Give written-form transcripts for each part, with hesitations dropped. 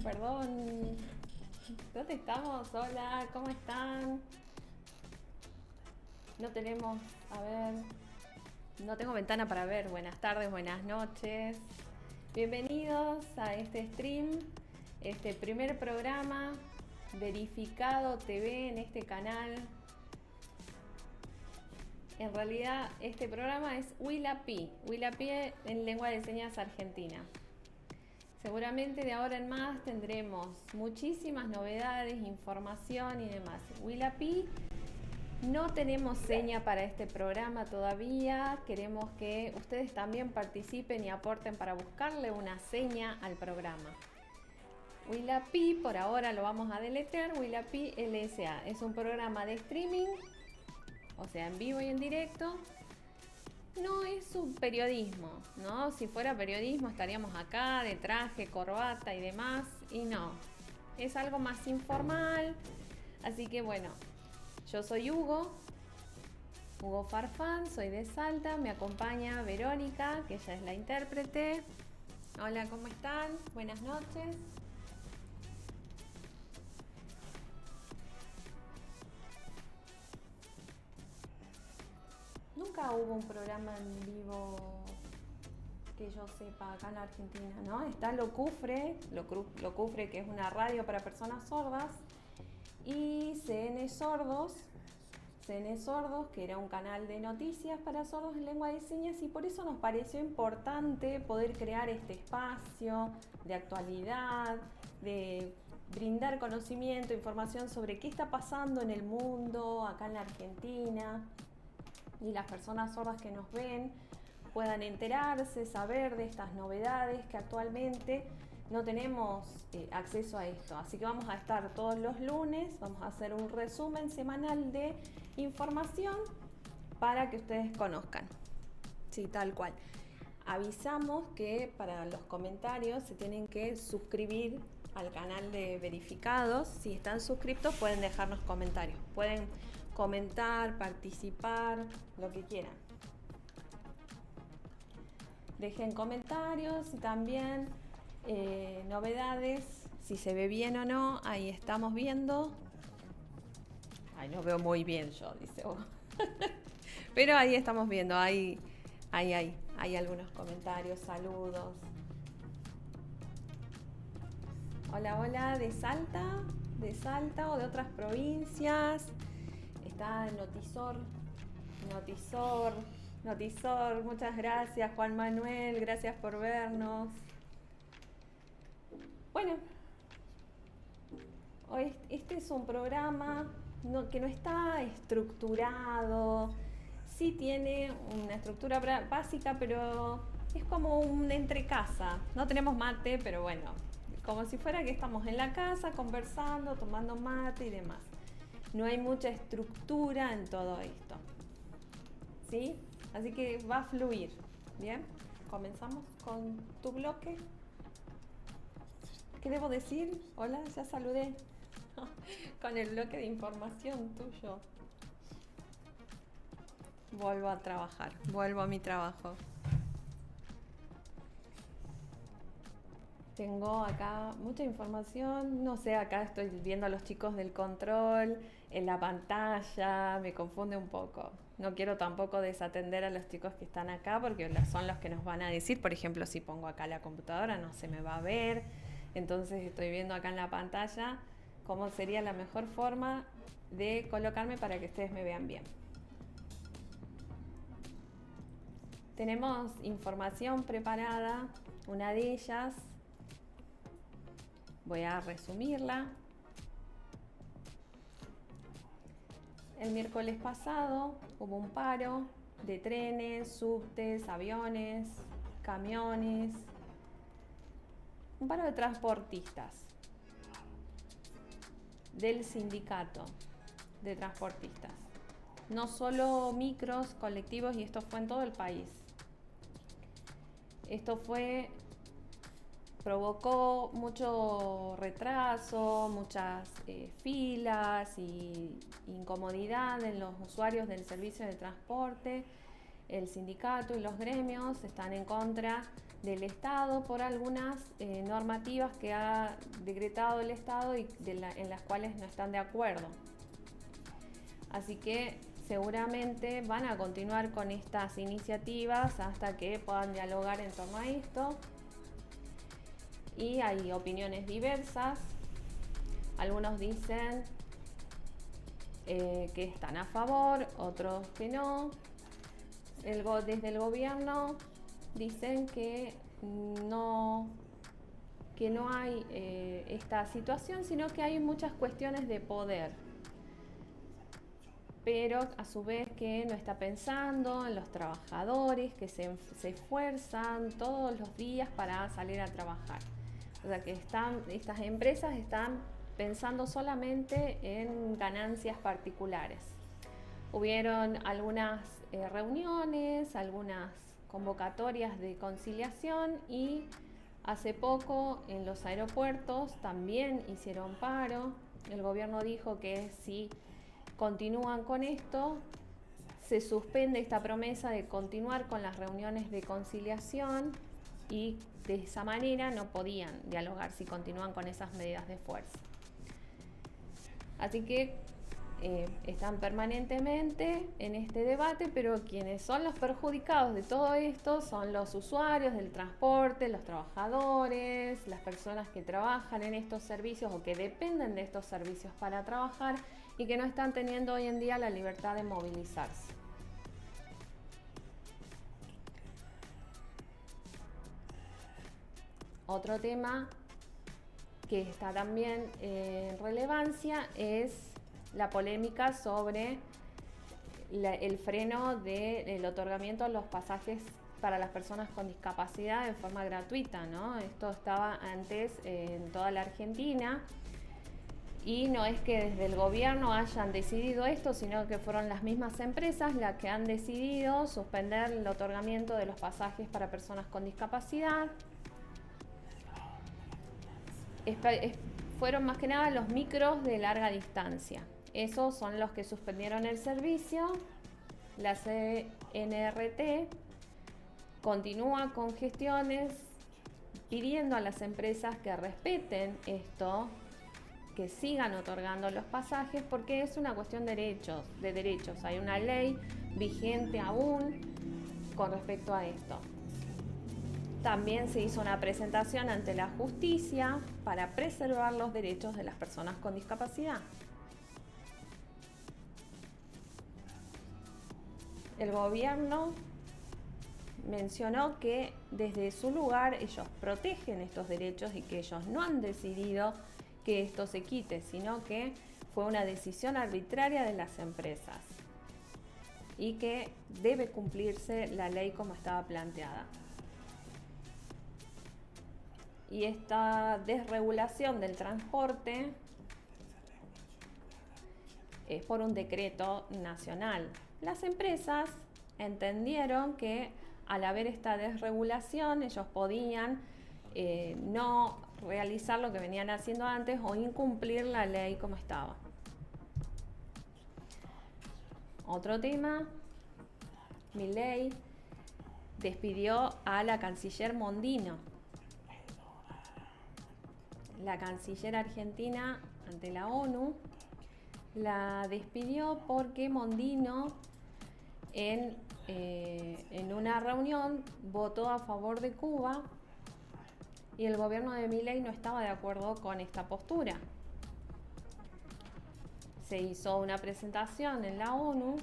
Perdón. ¿Dónde estamos? Hola, ¿cómo están? No tenemos, a ver, no tengo ventana para ver. Buenas tardes, buenas noches. Bienvenidos a este stream, este primer programa Verificado TV en este canal. En realidad, este programa es Huila-Pi en lengua de señas argentina. Seguramente de ahora en más tendremos muchísimas novedades, información y demás. Huila-Pi, no tenemos seña para este programa todavía. Queremos que ustedes también participen y aporten para buscarle una seña al programa. Huila-Pi, por ahora lo vamos a deletrear, Huila-Pi LSA. Es un programa de streaming, o sea, en vivo y en directo. No es un periodismo, ¿no? Si fuera periodismo estaríamos acá de traje, corbata y demás, y no. Es algo más informal, así que bueno, yo soy Hugo Farfán, soy de Salta, me acompaña Verónica, que ella es la intérprete. Hola, ¿cómo están? Buenas noches. Nunca hubo un programa en vivo que yo sepa acá en la Argentina, ¿no? Está Locufre, que es una radio para personas sordas, y CN Sordos, que era un canal de noticias para sordos en lengua de señas, y por eso nos pareció importante poder crear este espacio de actualidad, de brindar conocimiento, información sobre qué está pasando en el mundo, acá en la Argentina, y las personas sordas que nos ven puedan enterarse, saber de estas novedades que actualmente no tenemos acceso a esto. Así que vamos a estar todos los lunes, vamos a hacer un resumen semanal de información para que ustedes conozcan. Sí, tal cual. Avisamos que para los comentarios se tienen que suscribir al canal de verificados. Si están suscriptos pueden dejarnos comentarios. Pueden comentar, participar, lo que quieran. Dejen comentarios y también novedades, si se ve bien o no. Ahí estamos viendo. Ay, no veo muy bien yo, dice vos. Pero ahí estamos viendo, hay algunos comentarios, saludos. Hola, hola, de Salta o de otras provincias. Está el Notisor, muchas gracias, Juan Manuel, gracias por vernos. Bueno, hoy este es un programa que no está estructurado. Sí tiene una estructura básica, pero es como un entrecasa. No tenemos mate, pero bueno, como si fuera que estamos en la casa conversando, tomando mate y demás. No hay mucha estructura en todo esto, ¿sí? Así que va a fluir. Bien, comenzamos con tu bloque. ¿Qué debo decir? Hola, ya saludé. Con el bloque de información tuyo. Vuelvo a trabajar, vuelvo a mi trabajo. Tengo acá mucha información, no sé, acá estoy viendo a los chicos del control, en la pantalla, me confunde un poco. No quiero tampoco desatender a los chicos que están acá porque son los que nos van a decir, por ejemplo, si pongo acá la computadora no se me va a ver, entonces estoy viendo acá en la pantalla cómo sería la mejor forma de colocarme para que ustedes me vean bien. Tenemos información preparada, una de ellas, voy a resumirla. El miércoles pasado hubo un paro de trenes, subtes, aviones, camiones, un paro de transportistas del sindicato de transportistas. No solo micros, colectivos, y esto fue en todo el país. Esto provocó mucho retraso, muchas filas y incomodidad en los usuarios del servicio de transporte. El sindicato y los gremios están en contra del Estado por algunas normativas que ha decretado el Estado y en las cuales no están de acuerdo. Así que seguramente van a continuar con estas iniciativas hasta que puedan dialogar en torno a esto. Y hay opiniones diversas. Algunos dicen que están a favor, otros que no. Desde el gobierno dicen que no hay esta situación, sino que hay muchas cuestiones de poder. Pero a su vez que no está pensando en los trabajadores que se esfuerzan todos los días para salir a trabajar. O sea que estas empresas están pensando solamente en ganancias particulares. Hubieron algunas reuniones, algunas convocatorias de conciliación y hace poco en los aeropuertos también hicieron paro. El gobierno dijo que si continúan con esto, se suspende esta promesa de continuar con las reuniones de conciliación y de esa manera no podían dialogar si continúan con esas medidas de fuerza. Así que están permanentemente en este debate, pero quienes son los perjudicados de todo esto son los usuarios del transporte, los trabajadores, las personas que trabajan en estos servicios o que dependen de estos servicios para trabajar y que no están teniendo hoy en día la libertad de movilizarse. Otro tema que está también en relevancia es la polémica sobre el freno del otorgamiento de los pasajes para las personas con discapacidad en forma gratuita, ¿no? Esto estaba antes en toda la Argentina y no es que desde el gobierno hayan decidido esto, sino que fueron las mismas empresas las que han decidido suspender el otorgamiento de los pasajes para personas con discapacidad. fueron más que nada los micros de larga distancia. Esos son los que suspendieron el servicio. La CNRT continúa con gestiones pidiendo a las empresas que respeten esto, que sigan otorgando los pasajes, porque es una cuestión de derechos. Hay una ley vigente aún con respecto a esto. También se hizo una presentación ante la justicia para preservar los derechos de las personas con discapacidad. El gobierno mencionó que desde su lugar ellos protegen estos derechos y que ellos no han decidido que esto se quite, sino que fue una decisión arbitraria de las empresas y que debe cumplirse la ley como estaba planteada. Y esta desregulación del transporte es por un decreto nacional. Las empresas entendieron que al haber esta desregulación ellos podían no realizar lo que venían haciendo antes o incumplir la ley como estaba. Otro tema, Milei despidió a la canciller Mondino. La canciller argentina ante la ONU la despidió porque Mondino en una reunión votó a favor de Cuba y el gobierno de Milei no estaba de acuerdo con esta postura. Se hizo una presentación en la ONU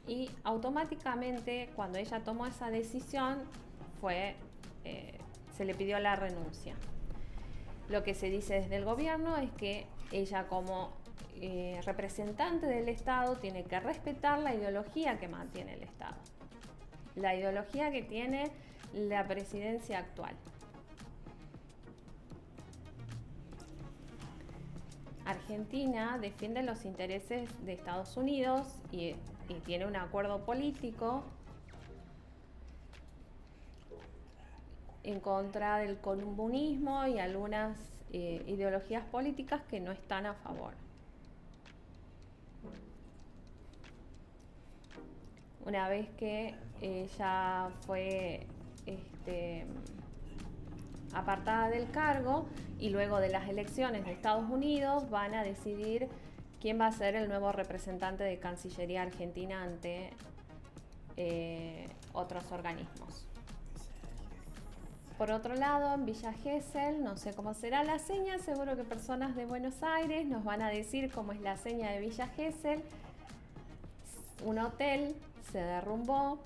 y automáticamente cuando ella tomó esa decisión se le pidió la renuncia. Lo que se dice desde el gobierno es que ella como representante del Estado tiene que respetar la ideología que mantiene el Estado, la ideología que tiene la presidencia actual. Argentina defiende los intereses de Estados Unidos y tiene un acuerdo político en contra del comunismo y algunas ideologías políticas que no están a favor. Una vez que ella fue apartada del cargo y luego de las elecciones de Estados Unidos van a decidir quién va a ser el nuevo representante de Cancillería Argentina ante otros organismos. Por otro lado, en Villa Gesell, no sé cómo será la seña, seguro que personas de Buenos Aires nos van a decir cómo es la seña de Villa Gesell. Un hotel se derrumbó,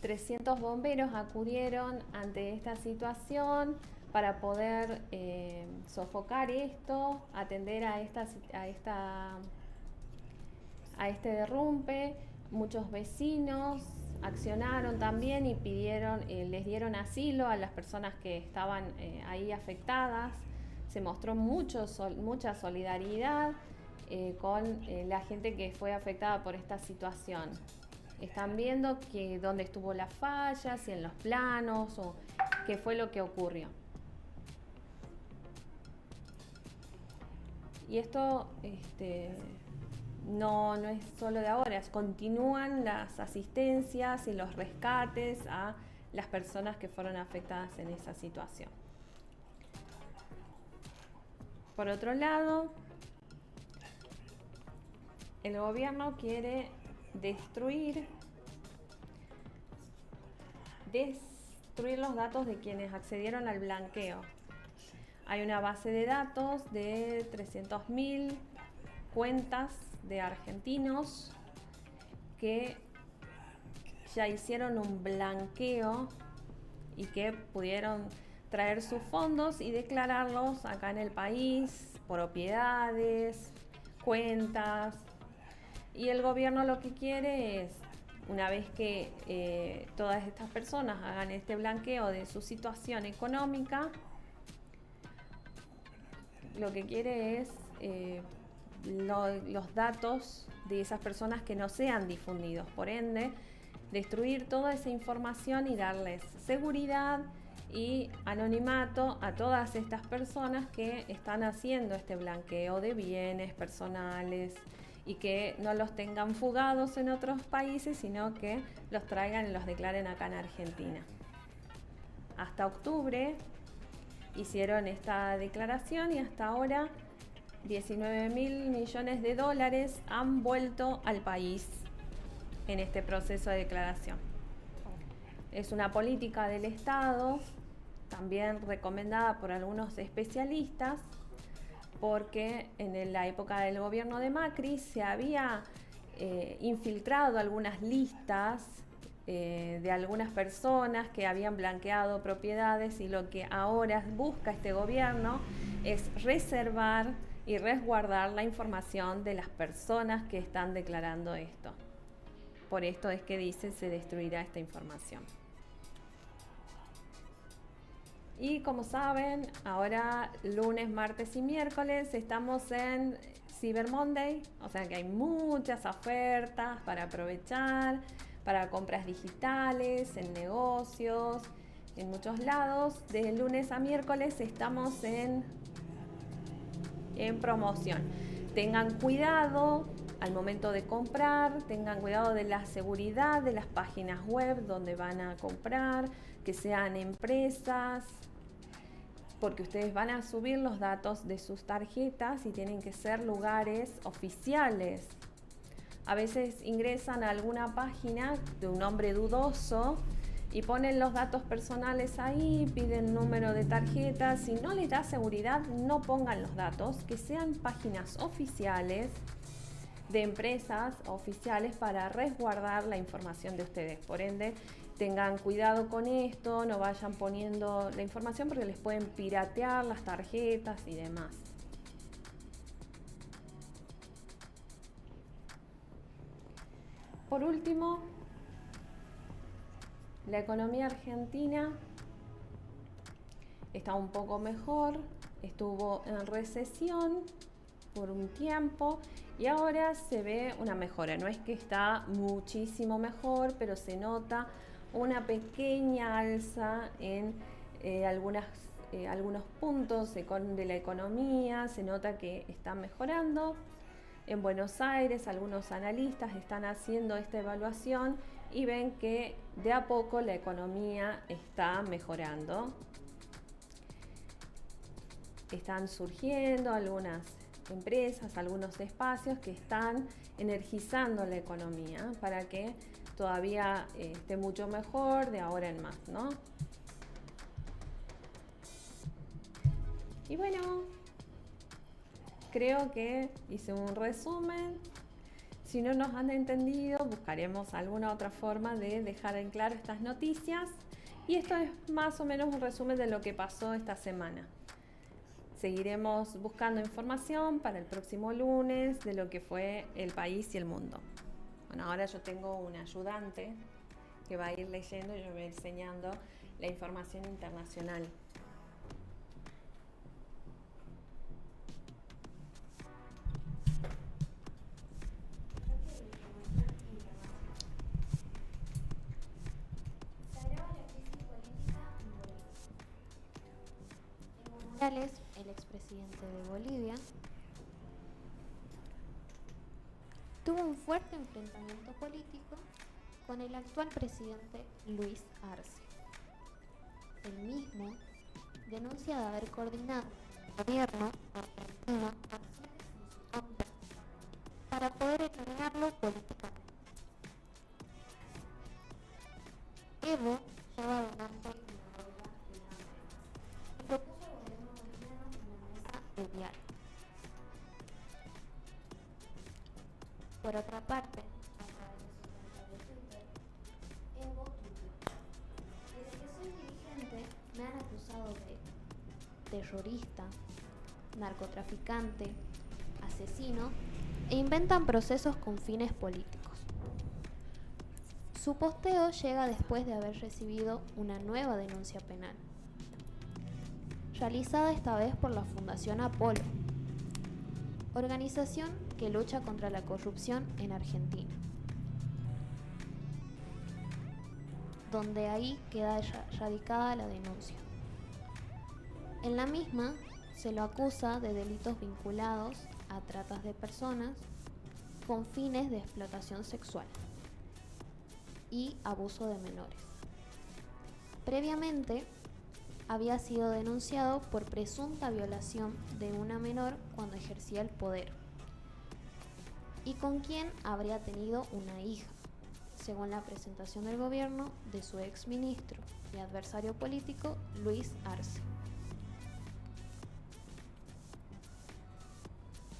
300 bomberos acudieron ante esta situación para poder sofocar esto, atender a este derrumbe. Muchos vecinos accionaron también y les dieron asilo a las personas que estaban ahí afectadas. Se mostró mucha solidaridad con la gente que fue afectada por esta situación. Están viendo dónde estuvo la falla, si en los planos o qué fue lo que ocurrió. Y esto no es solo de ahora, continúan las asistencias y los rescates a las personas que fueron afectadas en esa situación. Por otro lado, el gobierno quiere destruir los datos de quienes accedieron al blanqueo. Hay una base de datos de 300.000 cuentas de argentinos que ya hicieron un blanqueo y que pudieron traer sus fondos y declararlos acá en el país, propiedades, cuentas. Y el gobierno lo que quiere es, una vez que todas estas personas hagan este blanqueo de su situación económica, lo que quiere es los datos de esas personas que no sean difundidos. Por ende, destruir toda esa información y darles seguridad y anonimato a todas estas personas que están haciendo este blanqueo de bienes personales y que no los tengan fugados en otros países, sino que los traigan y los declaren acá en Argentina. Hasta octubre hicieron esta declaración y hasta ahora 19.000 millones de dólares han vuelto al país en este proceso de declaración. Es una política del Estado, también recomendada por algunos especialistas, porque en la época del gobierno de Macri se había infiltrado algunas listas de algunas personas que habían blanqueado propiedades, y lo que ahora busca este gobierno es reservar y resguardar la información de las personas que están declarando esto. Por esto es que dice se destruirá esta información. Y como saben, ahora lunes, martes y miércoles estamos en Cyber Monday, o sea que hay muchas ofertas para aprovechar, para compras digitales, en negocios, en muchos lados. De lunes a miércoles estamos en promoción. Tengan cuidado al momento de comprar, tengan cuidado de la seguridad de las páginas web donde van a comprar, que sean empresas, porque ustedes van a subir los datos de sus tarjetas y tienen que ser lugares oficiales. A veces ingresan a alguna página de un nombre dudoso y ponen los datos personales ahí, piden número de tarjeta. Si no les da seguridad, no pongan los datos, que sean páginas oficiales de empresas oficiales para resguardar la información de ustedes. Por ende, tengan cuidado con esto, no vayan poniendo la información porque les pueden piratear las tarjetas y demás. Por último, la economía argentina está un poco mejor, estuvo en recesión por un tiempo y ahora se ve una mejora. No es que está muchísimo mejor, pero se nota una pequeña alza en algunos puntos de la economía. Se nota que está mejorando. En Buenos Aires, algunos analistas están haciendo esta evaluación y ven que de a poco la economía está mejorando. Están surgiendo algunas empresas, algunos espacios que están energizando la economía para que todavía esté mucho mejor de ahora en más, ¿no? Y bueno, creo que hice un resumen. Si no nos han entendido, buscaremos alguna otra forma de dejar en claro estas noticias. Y esto es más o menos un resumen de lo que pasó esta semana. Seguiremos buscando información para el próximo lunes de lo que fue el país y el mundo. Bueno, ahora yo tengo un ayudante que va a ir leyendo y yo voy enseñando la información internacional. El expresidente de Bolivia, tuvo un fuerte enfrentamiento político con el actual presidente Luis Arce. El mismo denuncia de haber coordinado el gobierno argentino para poder eliminarlo políticamente. Evo lleva adelante y propuso al gobierno boliviano una mesa de diálogo. Por otra parte, a través de su cuenta de Twitter, Evo tuiteó: desde que soy dirigente me han acusado de terrorista, narcotraficante, asesino e inventan procesos con fines políticos. Su posteo llega después de haber recibido una nueva denuncia penal, realizada esta vez por la Fundación Apolo, organización que lucha contra la corrupción en Argentina, donde ahí queda radicada la denuncia. En la misma se lo acusa de delitos vinculados a tratas de personas con fines de explotación sexual y abuso de menores. Previamente había sido denunciado por presunta violación de una menor cuando ejercía el poder y con quien habría tenido una hija, según la presentación del gobierno de su ex ministro y adversario político Luis Arce.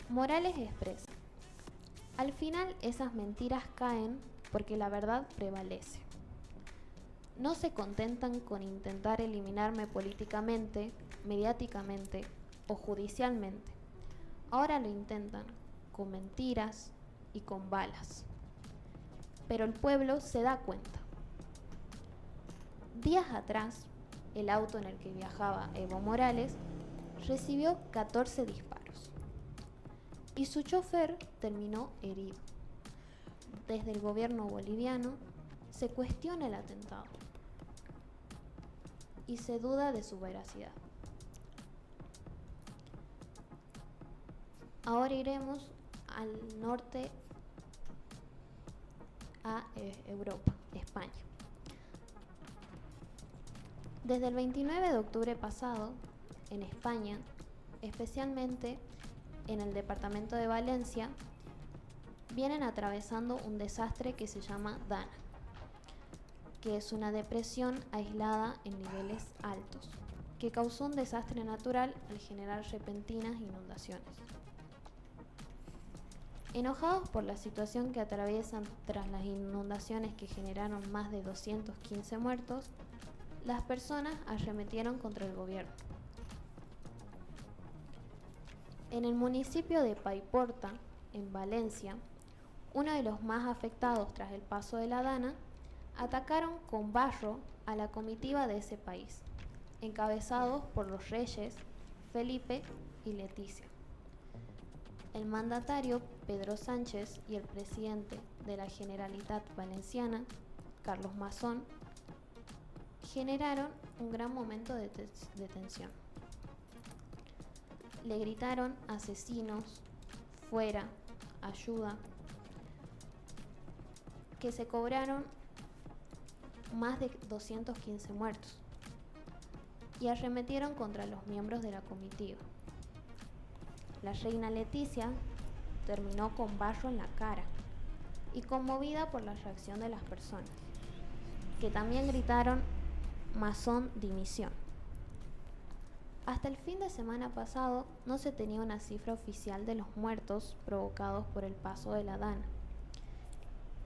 Morales expresa: al final esas mentiras caen porque la verdad prevalece. No se contentan con intentar eliminarme políticamente, mediáticamente o judicialmente. Ahora lo intentan con mentiras y con balas. Pero el pueblo se da cuenta. Días atrás, el auto en el que viajaba Evo Morales recibió 14 disparos y su chofer terminó herido. Desde el gobierno boliviano se cuestiona el atentado y se duda de su veracidad. Ahora iremos al norte, a Europa, España. Desde el 29 de octubre pasado, en España, especialmente en el departamento de Valencia, vienen atravesando un desastre que se llama Dana, que es una depresión aislada en niveles altos, que causó un desastre natural al generar repentinas inundaciones. Enojados por la situación que atraviesan tras las inundaciones que generaron más de 215 muertos, las personas arremetieron contra el gobierno. En el municipio de Paiporta, en Valencia, uno de los más afectados tras el paso de la Dana, atacaron con barro a la comitiva de ese país, encabezados por los reyes Felipe y Leticia. El mandatario Pedro Sánchez y el presidente de la Generalitat Valenciana, Carlos Mazón, generaron un gran momento de tensión. Le gritaron asesinos, fuera, ayuda, que se cobraron más de 215 muertos y arremetieron contra los miembros de la comitiva. La reina Leticia terminó con barro en la cara y conmovida por la reacción de las personas, que también gritaron Mazón dimisión. Hasta el fin de semana pasado no se tenía una cifra oficial de los muertos provocados por el paso de la Dana.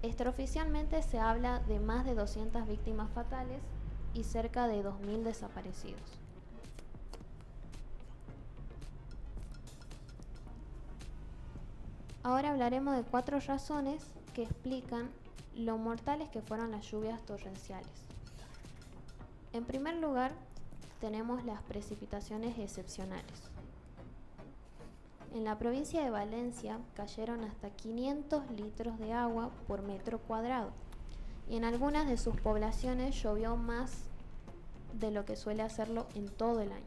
Extraoficialmente se habla de más de 200 víctimas fatales y cerca de 2.000 desaparecidos. Ahora hablaremos de 4 razones que explican lo mortales que fueron las lluvias torrenciales. En primer lugar, tenemos las precipitaciones excepcionales. En la provincia de Valencia cayeron hasta 500 litros de agua por metro cuadrado y en algunas de sus poblaciones llovió más de lo que suele hacerlo en todo el año.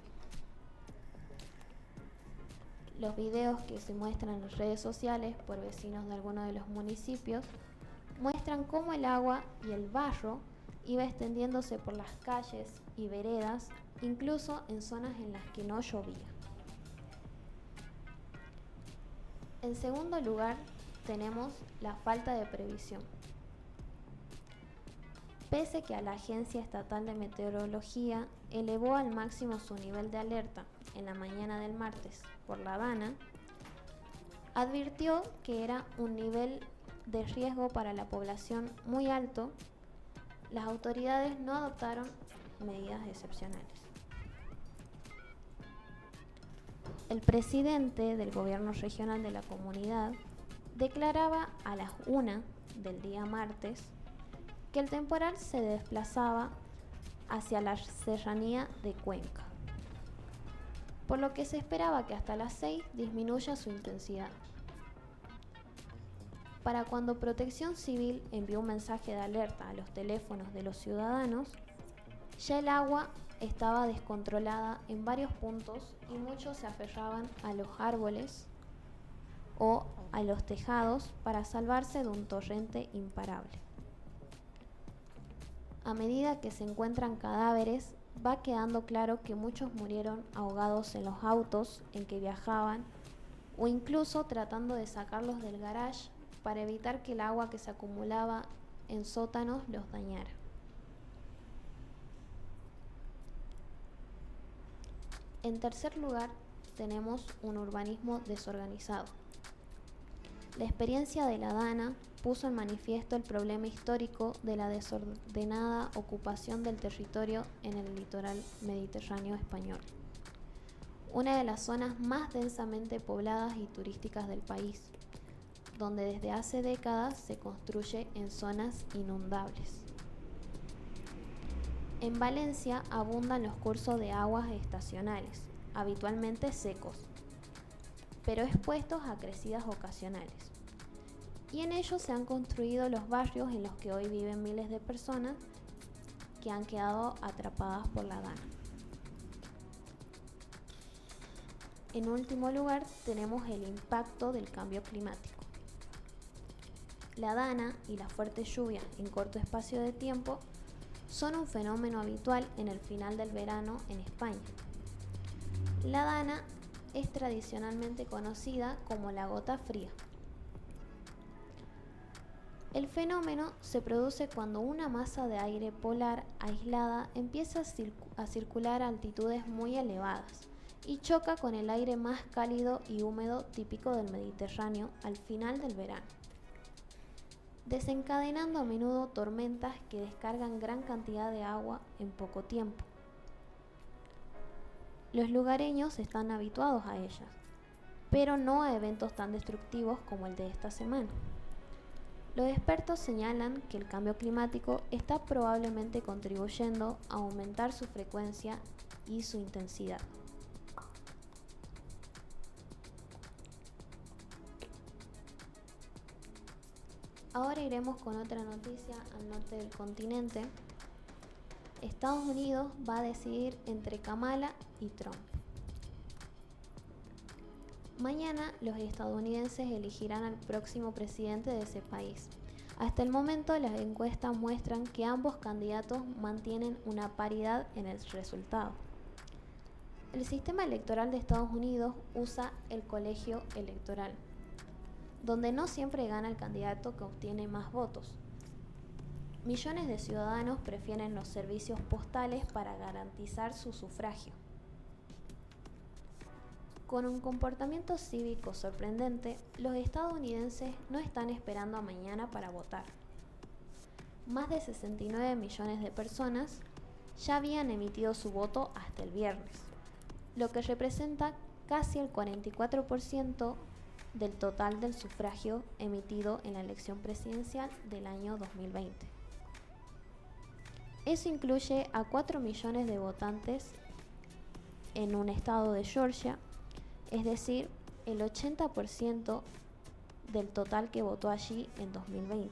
Los videos que se muestran en las redes sociales por vecinos de algunos de los municipios muestran cómo el agua y el barro iba extendiéndose por las calles y veredas, incluso en zonas en las que no llovía. En segundo lugar, tenemos la falta de previsión. Pese que la Agencia Estatal de Meteorología elevó al máximo su nivel de alerta en la mañana del martes por la Dana, advirtió que era un nivel de riesgo para la población muy alto. Las autoridades no adoptaron medidas excepcionales. El presidente del gobierno regional de la comunidad declaraba a las 1 del día martes que el temporal se desplazaba hacia la serranía de Cuenca, por lo que se esperaba que hasta las 6 disminuya su intensidad. Para cuando Protección Civil envió un mensaje de alerta a los teléfonos de los ciudadanos, ya el agua estaba descontrolada en varios puntos y muchos se aferraban a los árboles o a los tejados para salvarse de un torrente imparable. A medida que se encuentran cadáveres, va quedando claro que muchos murieron ahogados en los autos en que viajaban o incluso tratando de sacarlos del garage para evitar que el agua que se acumulaba en sótanos los dañara. En tercer lugar, tenemos un urbanismo desorganizado. La experiencia de la Dana puso en manifiesto el problema histórico de la desordenada ocupación del territorio en el litoral mediterráneo español, una de las zonas más densamente pobladas y turísticas del país, donde desde hace décadas se construye en zonas inundables. En Valencia abundan los cursos de aguas estacionales, habitualmente secos, pero expuestos a crecidas ocasionales. Y en ellos se han construido los barrios en los que hoy viven miles de personas que han quedado atrapadas por la Dana. En último lugar, tenemos el impacto del cambio climático. La Dana y las fuertes lluvias en corto espacio de tiempo son un fenómeno habitual en el final del verano en España. La Dana es tradicionalmente conocida como la gota fría. El fenómeno se produce cuando una masa de aire polar aislada empieza a circular a altitudes muy elevadas y choca con el aire más cálido y húmedo típico del Mediterráneo al final del verano, desencadenando a menudo tormentas que descargan gran cantidad de agua en poco tiempo. Los lugareños están habituados a ellas, pero no a eventos tan destructivos como el de esta semana. Los expertos señalan que el cambio climático está probablemente contribuyendo a aumentar su frecuencia y su intensidad. Ahora iremos con otra noticia al norte del continente. Estados Unidos va a decidir entre Kamala y Trump. Mañana los estadounidenses elegirán al próximo presidente de ese país. Hasta el momento las encuestas muestran que ambos candidatos mantienen una paridad en el resultado. El sistema electoral de Estados Unidos usa el colegio electoral, donde no siempre gana el candidato que obtiene más votos. Millones de ciudadanos prefieren los servicios postales para garantizar su sufragio. Con un comportamiento cívico sorprendente, los estadounidenses no están esperando a mañana para votar. Más de 69 millones de personas ya habían emitido su voto hasta el viernes, lo que representa casi el 44% del total del sufragio emitido en la elección presidencial del año 2020. Eso incluye a 4 millones de votantes en un estado de Georgia, es decir, el 80% del total que votó allí en 2020.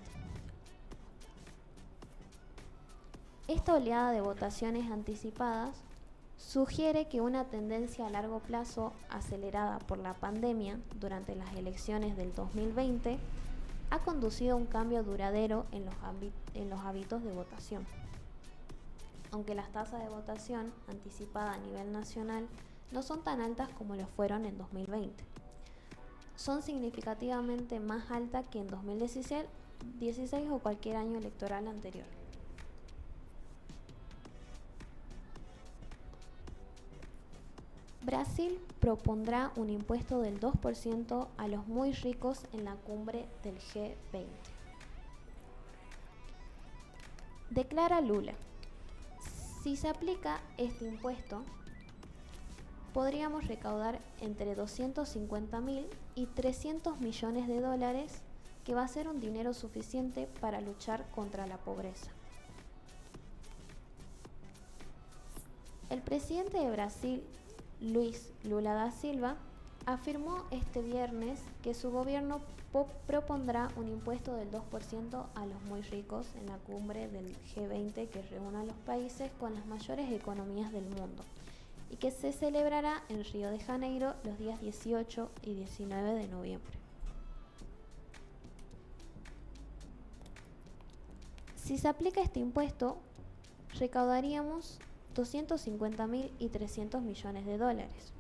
Esta oleada de votaciones anticipadas sugiere que una tendencia a largo plazo acelerada por la pandemia durante las elecciones del 2020 ha conducido a un cambio duradero en los hábitos de votación. Aunque las tasas de votación anticipada a nivel nacional no son tan altas como lo fueron en 2020. Son significativamente más altas que en 2016 o cualquier año electoral anterior. Brasil propondrá un impuesto del 2% a los muy ricos en la cumbre del G20. Declara Lula: si se aplica este impuesto, podríamos recaudar entre 250.000 y 300 millones de dólares, que va a ser un dinero suficiente para luchar contra la pobreza. El presidente de Brasil, Luiz Lula da Silva, afirmó este viernes que su gobierno propondrá un impuesto del 2% a los muy ricos en la cumbre del G20 que reúne a los países con las mayores economías del mundo y que se celebrará en Río de Janeiro los días 18 y 19 de noviembre. Si se aplica este impuesto, recaudaríamos 250.000 y 300 millones de dólares.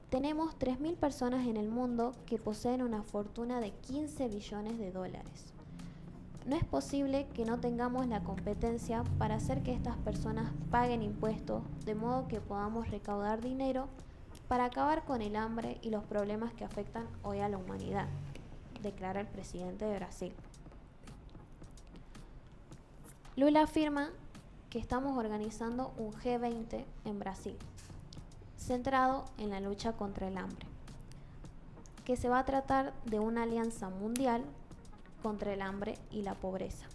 Tenemos 3.000 personas en el mundo que poseen una fortuna de 15 billones de dólares. No es posible que no tengamos la competencia para hacer que estas personas paguen impuestos, de modo que podamos recaudar dinero para acabar con el hambre y los problemas que afectan hoy a la humanidad, declara el presidente de Brasil. Lula afirma que estamos organizando un G20 en Brasil, centrado en la lucha contra el hambre, que se va a tratar de una alianza mundial contra el hambre y la pobreza.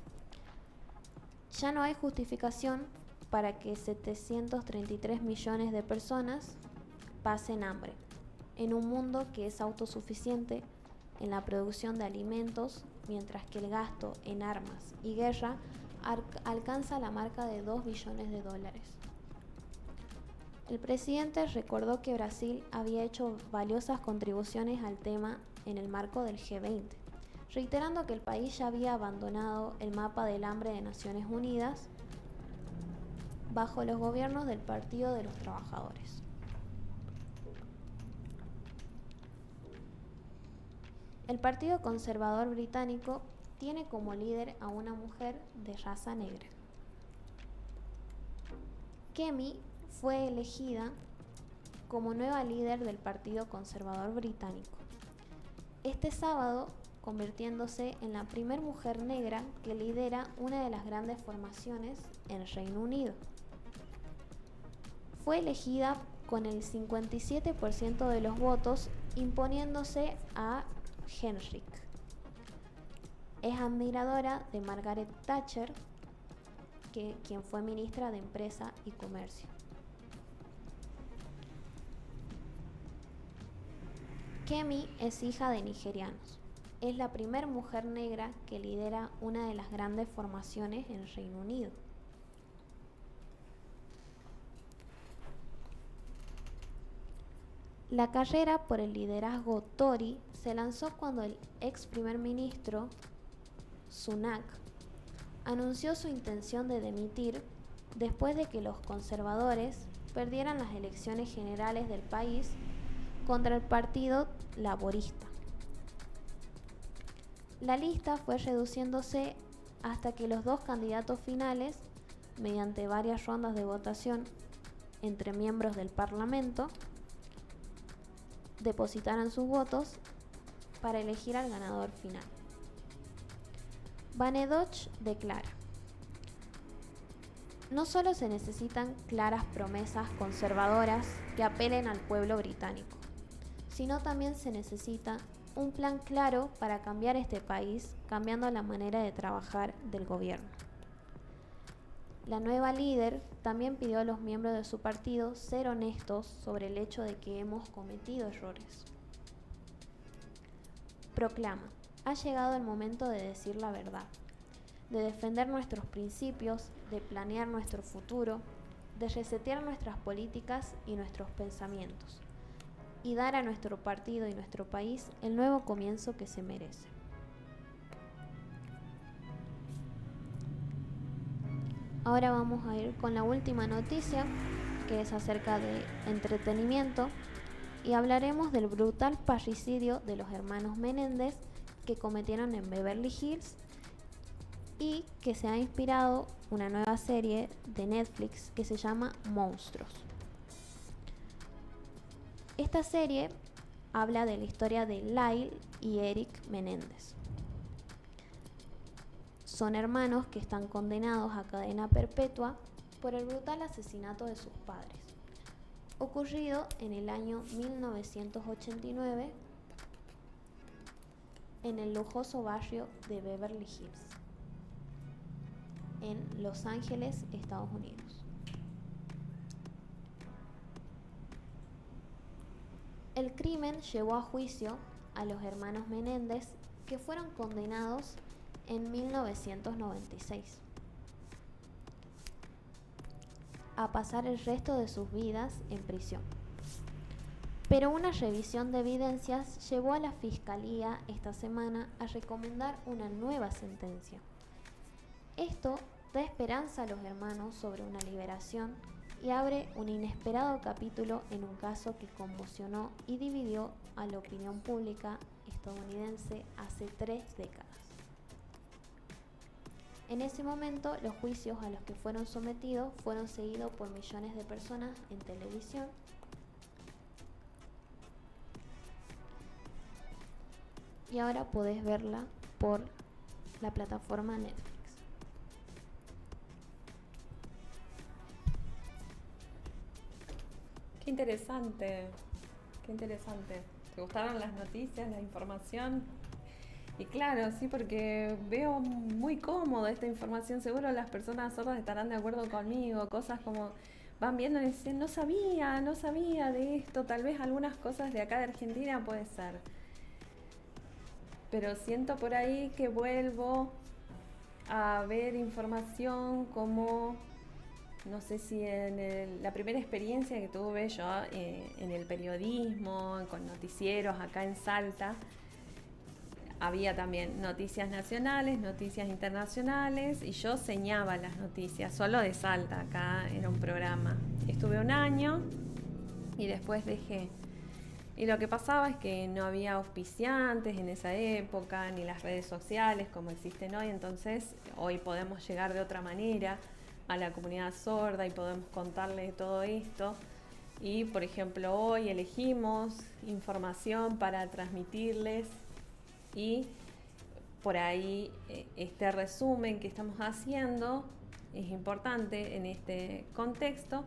Ya no hay justificación para que 733 millones de personas pasen hambre, en un mundo que es autosuficiente en la producción de alimentos, mientras que el gasto en armas y guerra alcanza la marca de 2 billones de dólares. El presidente recordó que Brasil había hecho valiosas contribuciones al tema en el marco del G20, reiterando que el país ya había abandonado el mapa del hambre de Naciones Unidas bajo los gobiernos del Partido de los Trabajadores. El Partido Conservador británico tiene como líder a una mujer de raza negra. Kemi fue elegida como nueva líder del Partido Conservador británico este sábado, convirtiéndose en la primera mujer negra que lidera una de las grandes formaciones en Reino Unido. Fue elegida con el 57% de los votos, imponiéndose a Henrik. Es admiradora de Margaret Thatcher, quien fue ministra de Empresa y Comercio. Kemi es hija de nigerianos. Es la primera mujer negra que lidera una de las grandes formaciones en Reino Unido. La carrera por el liderazgo Tory se lanzó cuando el ex primer ministro Sunak anunció su intención de dimitir después de que los conservadores perdieran las elecciones generales del país contra el Partido Laborista. La lista fue reduciéndose hasta que los dos candidatos finales, mediante varias rondas de votación entre miembros del Parlamento, depositaran sus votos para elegir al ganador final. Banedoch declara: no solo se necesitan claras promesas conservadoras que apelen al pueblo británico, sino también se necesita un plan claro para cambiar este país, cambiando la manera de trabajar del gobierno. La nueva líder también pidió a los miembros de su partido ser honestos sobre el hecho de que hemos cometido errores. Proclama: ha llegado el momento de decir la verdad, de defender nuestros principios, de planear nuestro futuro, de resetear nuestras políticas y nuestros pensamientos, y dar a nuestro partido y nuestro país el nuevo comienzo que se merece. Ahora vamos a ir con la última noticia, que es acerca de entretenimiento, y hablaremos del brutal parricidio de los hermanos Menéndez que cometieron en Beverly Hills y que se ha inspirado una nueva serie de Netflix que se llama Monstruos. Esta serie habla de la historia de Lyle y Eric Menéndez. Son hermanos que están condenados a cadena perpetua por el brutal asesinato de sus padres, ocurrido en el año 1989 en el lujoso barrio de Beverly Hills, en Los Ángeles, Estados Unidos. El crimen llevó a juicio a los hermanos Menéndez, que fueron condenados en 1996 a pasar el resto de sus vidas en prisión. Pero una revisión de evidencias llevó a la Fiscalía esta semana a recomendar una nueva sentencia. Esto da esperanza a los hermanos sobre una liberación y abre un inesperado capítulo en un caso que conmocionó y dividió a la opinión pública estadounidense hace 3 décadas. En ese momento, los juicios a los que fueron sometidos fueron seguidos por millones de personas en televisión. Y ahora podés verla por la plataforma Netflix. Qué interesante, qué interesante. ¿Te gustaron las noticias, la información? Y claro, sí, porque veo muy cómodo esta información. Seguro las personas sordas estarán de acuerdo conmigo. Cosas como van viendo y dicen, no sabía de esto. Tal vez algunas cosas de acá de Argentina puede ser. Pero siento por ahí que vuelvo a ver información como, no sé si la primera experiencia que tuve yo en el periodismo, con noticieros acá en Salta, había también noticias nacionales, noticias internacionales, y yo señaba las noticias, solo de Salta, acá era un programa. Estuve un año y después dejé. Y lo que pasaba es que no había auspiciantes en esa época, ni las redes sociales como existen hoy, entonces hoy podemos llegar de otra manera a la comunidad sorda y podemos contarle todo esto. Y por ejemplo hoy elegimos información para transmitirles y por ahí este resumen que estamos haciendo es importante en este contexto.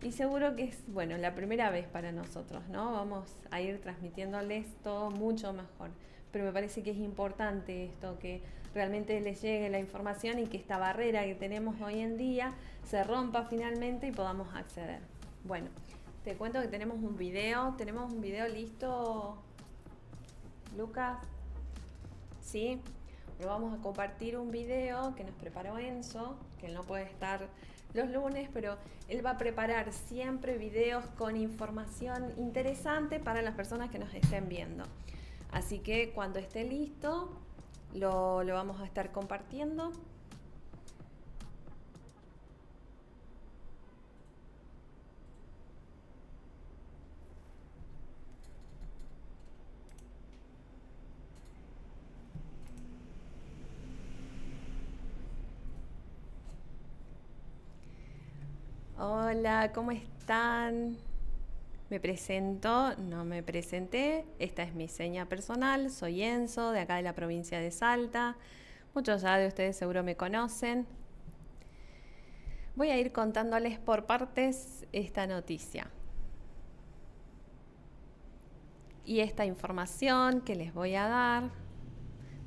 Y seguro que es, bueno, la primera vez para nosotros, ¿no? Vamos a ir transmitiéndoles todo mucho mejor. Pero me parece que es importante esto, que realmente les llegue la información y que esta barrera que tenemos hoy en día se rompa finalmente y podamos acceder. Bueno, te cuento que tenemos un video listo, Lucas. ¿Sí? Pero vamos a compartir un video que nos preparó Enzo, que él no puede estar los lunes, pero él va a preparar siempre videos con información interesante para las personas que nos estén viendo. Así que cuando esté listo, lo vamos a estar compartiendo. Hola, ¿cómo están? Me presento, no me presenté. Esta es mi seña personal. Soy Enzo, de acá de la provincia de Salta. Muchos ya de ustedes seguro me conocen. Voy a ir contándoles por partes esta noticia. Y esta información que les voy a dar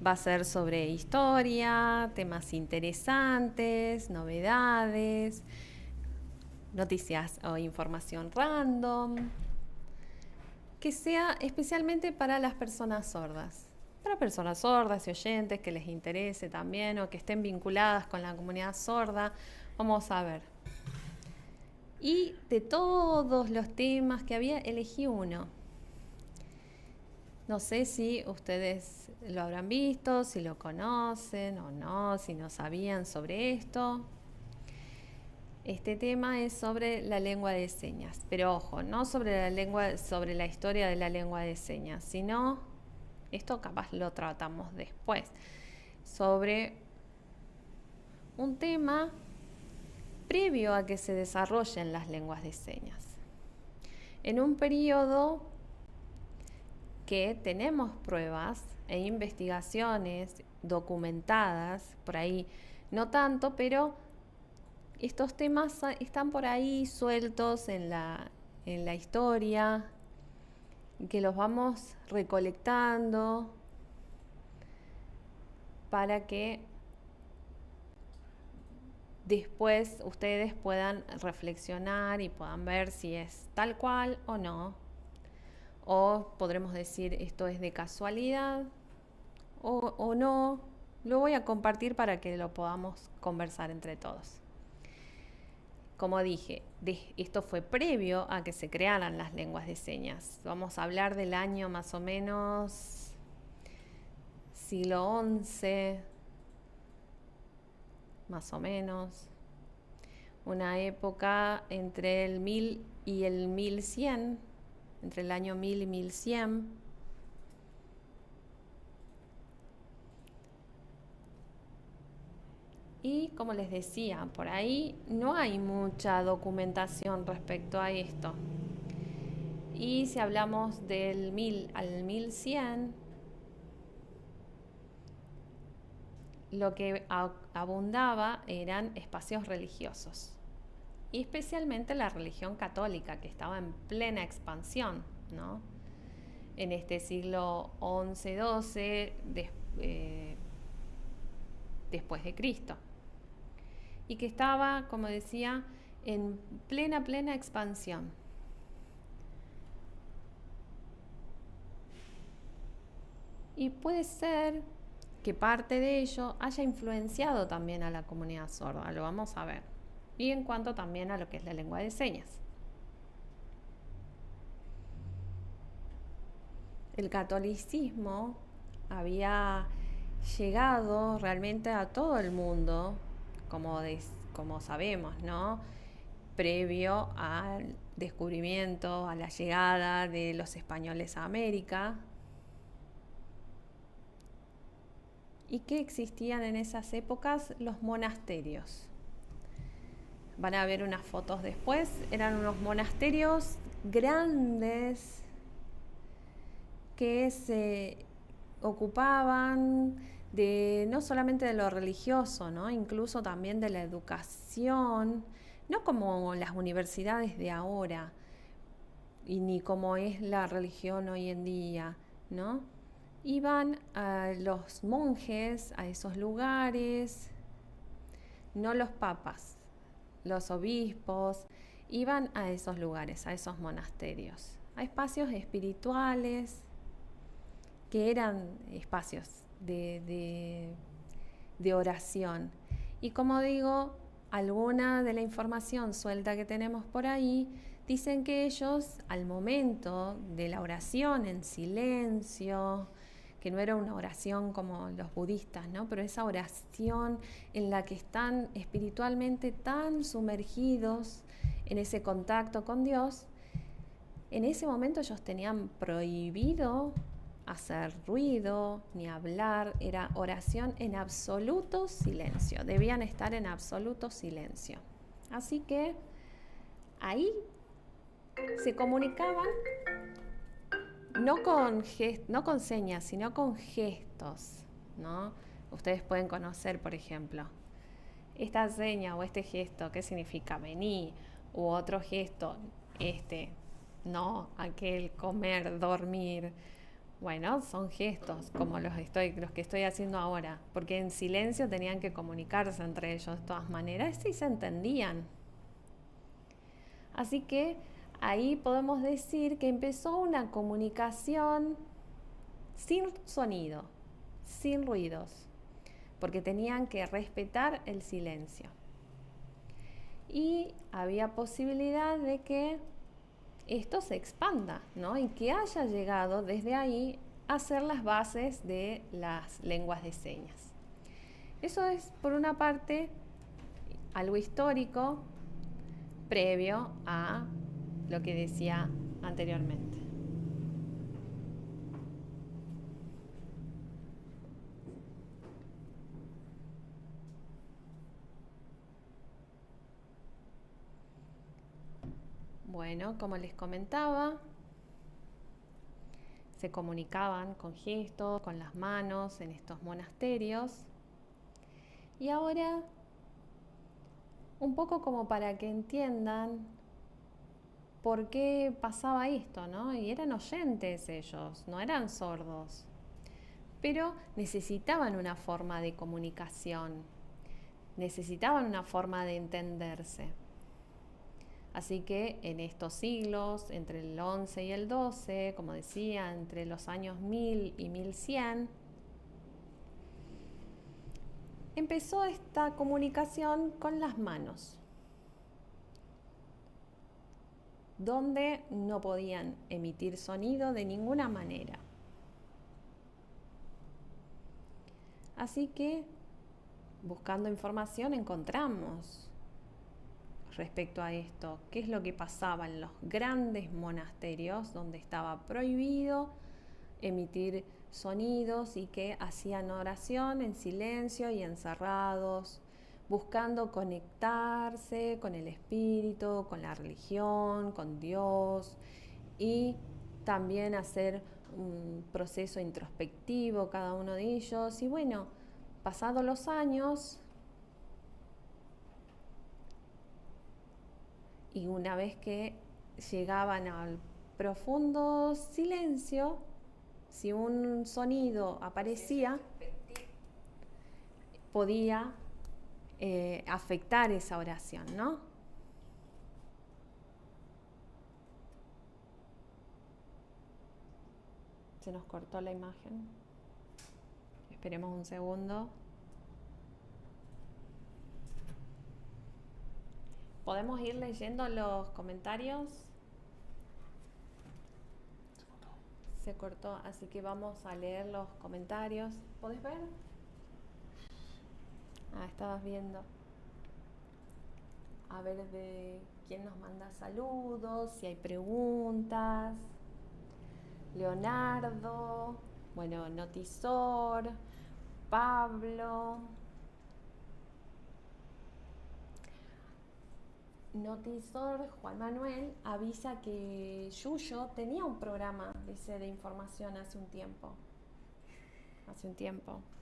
va a ser sobre historia, temas interesantes, novedades, noticias o información random, que sea especialmente para las personas sordas. Para personas sordas y oyentes que les interese también o que estén vinculadas con la comunidad sorda, vamos a ver. Y de todos los temas que había, elegí uno. No sé si ustedes lo habrán visto, si lo conocen o no, si no sabían sobre esto. Este tema es sobre la lengua de señas, pero ojo, no sobre la historia de la lengua de señas, sino, esto capaz lo tratamos después, sobre un tema previo a que se desarrollen las lenguas de señas. En un periodo que tenemos pruebas e investigaciones documentadas, por ahí no tanto, pero estos temas están por ahí sueltos en la historia, que los vamos recolectando para que después ustedes puedan reflexionar y puedan ver si es tal cual o no. o podremos decir esto es de casualidad o no. Lo voy a compartir para que lo podamos conversar entre todos. Como dije, esto fue previo a que se crearan las lenguas de señas. Vamos a hablar del año más o menos siglo XI, más o menos. Una época entre el 1000 y el 1100, entre el año 1000 y 1100. Y como les decía, por ahí no hay mucha documentación respecto a esto. Y si hablamos del 1000 al 1100, lo que abundaba eran espacios religiosos. Y especialmente la religión católica, que estaba en plena expansión, ¿no? En este siglo XI-XII, después de Cristo. Y que estaba, como decía, en plena expansión. Y puede ser que parte de ello haya influenciado también a la comunidad sorda, lo vamos a ver. Y en cuanto también a lo que es la lengua de señas. El catolicismo había llegado realmente a todo el mundo, como sabemos, ¿no? Previo al descubrimiento, a la llegada de los españoles a América. ¿Y qué existían en esas épocas? Los monasterios. Van a ver unas fotos después. Eran unos monasterios grandes que se ocupaban de no solamente de lo religioso, ¿no? Incluso también de la educación, no como las universidades de ahora y ni como es la religión hoy en día, ¿no? Iban a los monjes a esos lugares, no los papas, los obispos, iban a esos lugares, a esos monasterios, a espacios espirituales que eran espacios de oración. Y como digo, alguna de la información suelta que tenemos por ahí dicen que ellos, al momento de la oración en silencio, que no era una oración como los budistas, ¿no? Pero esa oración en la que están espiritualmente tan sumergidos en ese contacto con Dios, en ese momento ellos tenían prohibido hacer ruido ni hablar, era oración en absoluto silencio, debían estar en absoluto silencio. Así que ahí se comunicaban no con señas, sino con gestos, ¿no? Ustedes pueden conocer, por ejemplo, esta seña o este gesto, ¿qué significa? Vení, u otro gesto, no, aquel, comer, dormir. Bueno, son gestos como los que estoy haciendo ahora, porque en silencio tenían que comunicarse entre ellos de todas maneras y se entendían. Así que ahí podemos decir que empezó una comunicación sin sonido, sin ruidos, porque tenían que respetar el silencio. Y había posibilidad de que esto se expanda, ¿no? Y que haya llegado desde ahí a ser las bases de las lenguas de señas. Eso es, por una parte, algo histórico previo a lo que decía anteriormente. Bueno, como les comentaba, se comunicaban con gestos, con las manos en estos monasterios. Y ahora, un poco como para que entiendan por qué pasaba esto, ¿no? Y eran oyentes ellos, no eran sordos, pero necesitaban una forma de comunicación, necesitaban una forma de entenderse. Así que en estos siglos, entre el 11 y el 12, como decía, entre los años 1000 y 1100, empezó esta comunicación con las manos, donde no podían emitir sonido de ninguna manera. Así que, buscando información, encontramos respecto a esto, qué es lo que pasaba en los grandes monasterios donde estaba prohibido emitir sonidos y que hacían oración en silencio y encerrados, buscando conectarse con el espíritu, con la religión, con Dios, y también hacer un proceso introspectivo cada uno de ellos. Y bueno, pasados los años, y una vez que llegaban al profundo silencio, si un sonido aparecía, podía afectar esa oración, ¿no? Se nos cortó la imagen. Esperemos un segundo. ¿Podemos ir leyendo los comentarios? Se cortó, así que vamos a leer los comentarios. ¿Podés ver? Ah, estabas viendo. A ver de quién nos manda saludos, si hay preguntas. Leonardo, bueno, Notisor, Pablo. Notisor, Juan Manuel, avisa que Yuyo tenía un programa, dice, de información hace un tiempo.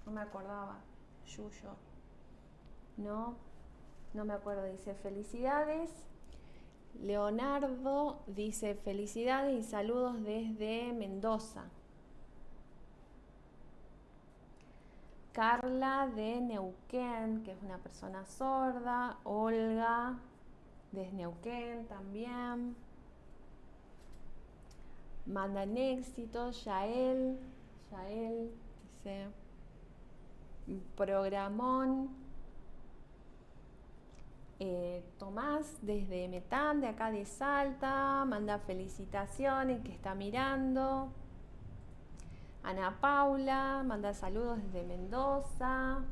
No me acordaba. Yuyo. No me acuerdo, dice felicidades. Leonardo dice felicidades y saludos desde Mendoza. Carla de Neuquén, que es una persona sorda. Olga desde Neuquén también. Mandan éxitos. Yael dice programón. Tomás desde Metán, de acá de Salta, manda felicitaciones, que está mirando. Ana Paula manda saludos desde Mendoza.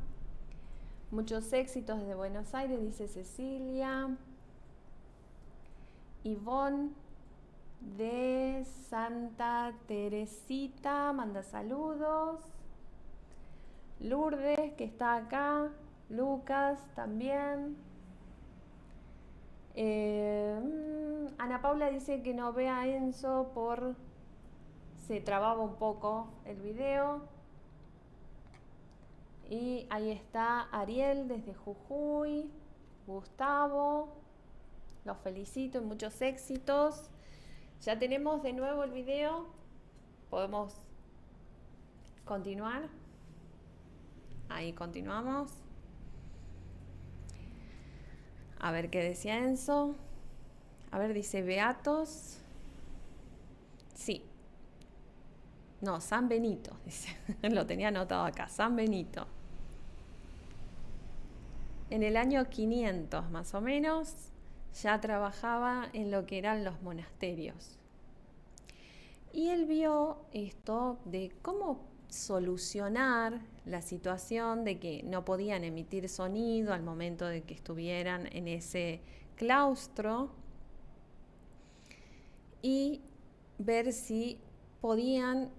Muchos éxitos desde Buenos Aires, dice Cecilia. Ivonne de Santa Teresita manda saludos. Lourdes, que está acá. Lucas también. Ana Paula dice que no ve a Enzo se trababa un poco el video. Y ahí está Ariel desde Jujuy. Gustavo, los felicito y muchos éxitos. Ya tenemos de nuevo el video. Podemos continuar. Ahí continuamos. A ver qué decía Enzo. A ver, dice Beatos. Sí. No, San Benito, dice. Lo tenía anotado acá. San Benito. En el año 500 más o menos ya trabajaba en lo que eran los monasterios. Y él vio esto de cómo solucionar la situación de que no podían emitir sonido al momento de que estuvieran en ese claustro, y ver si podían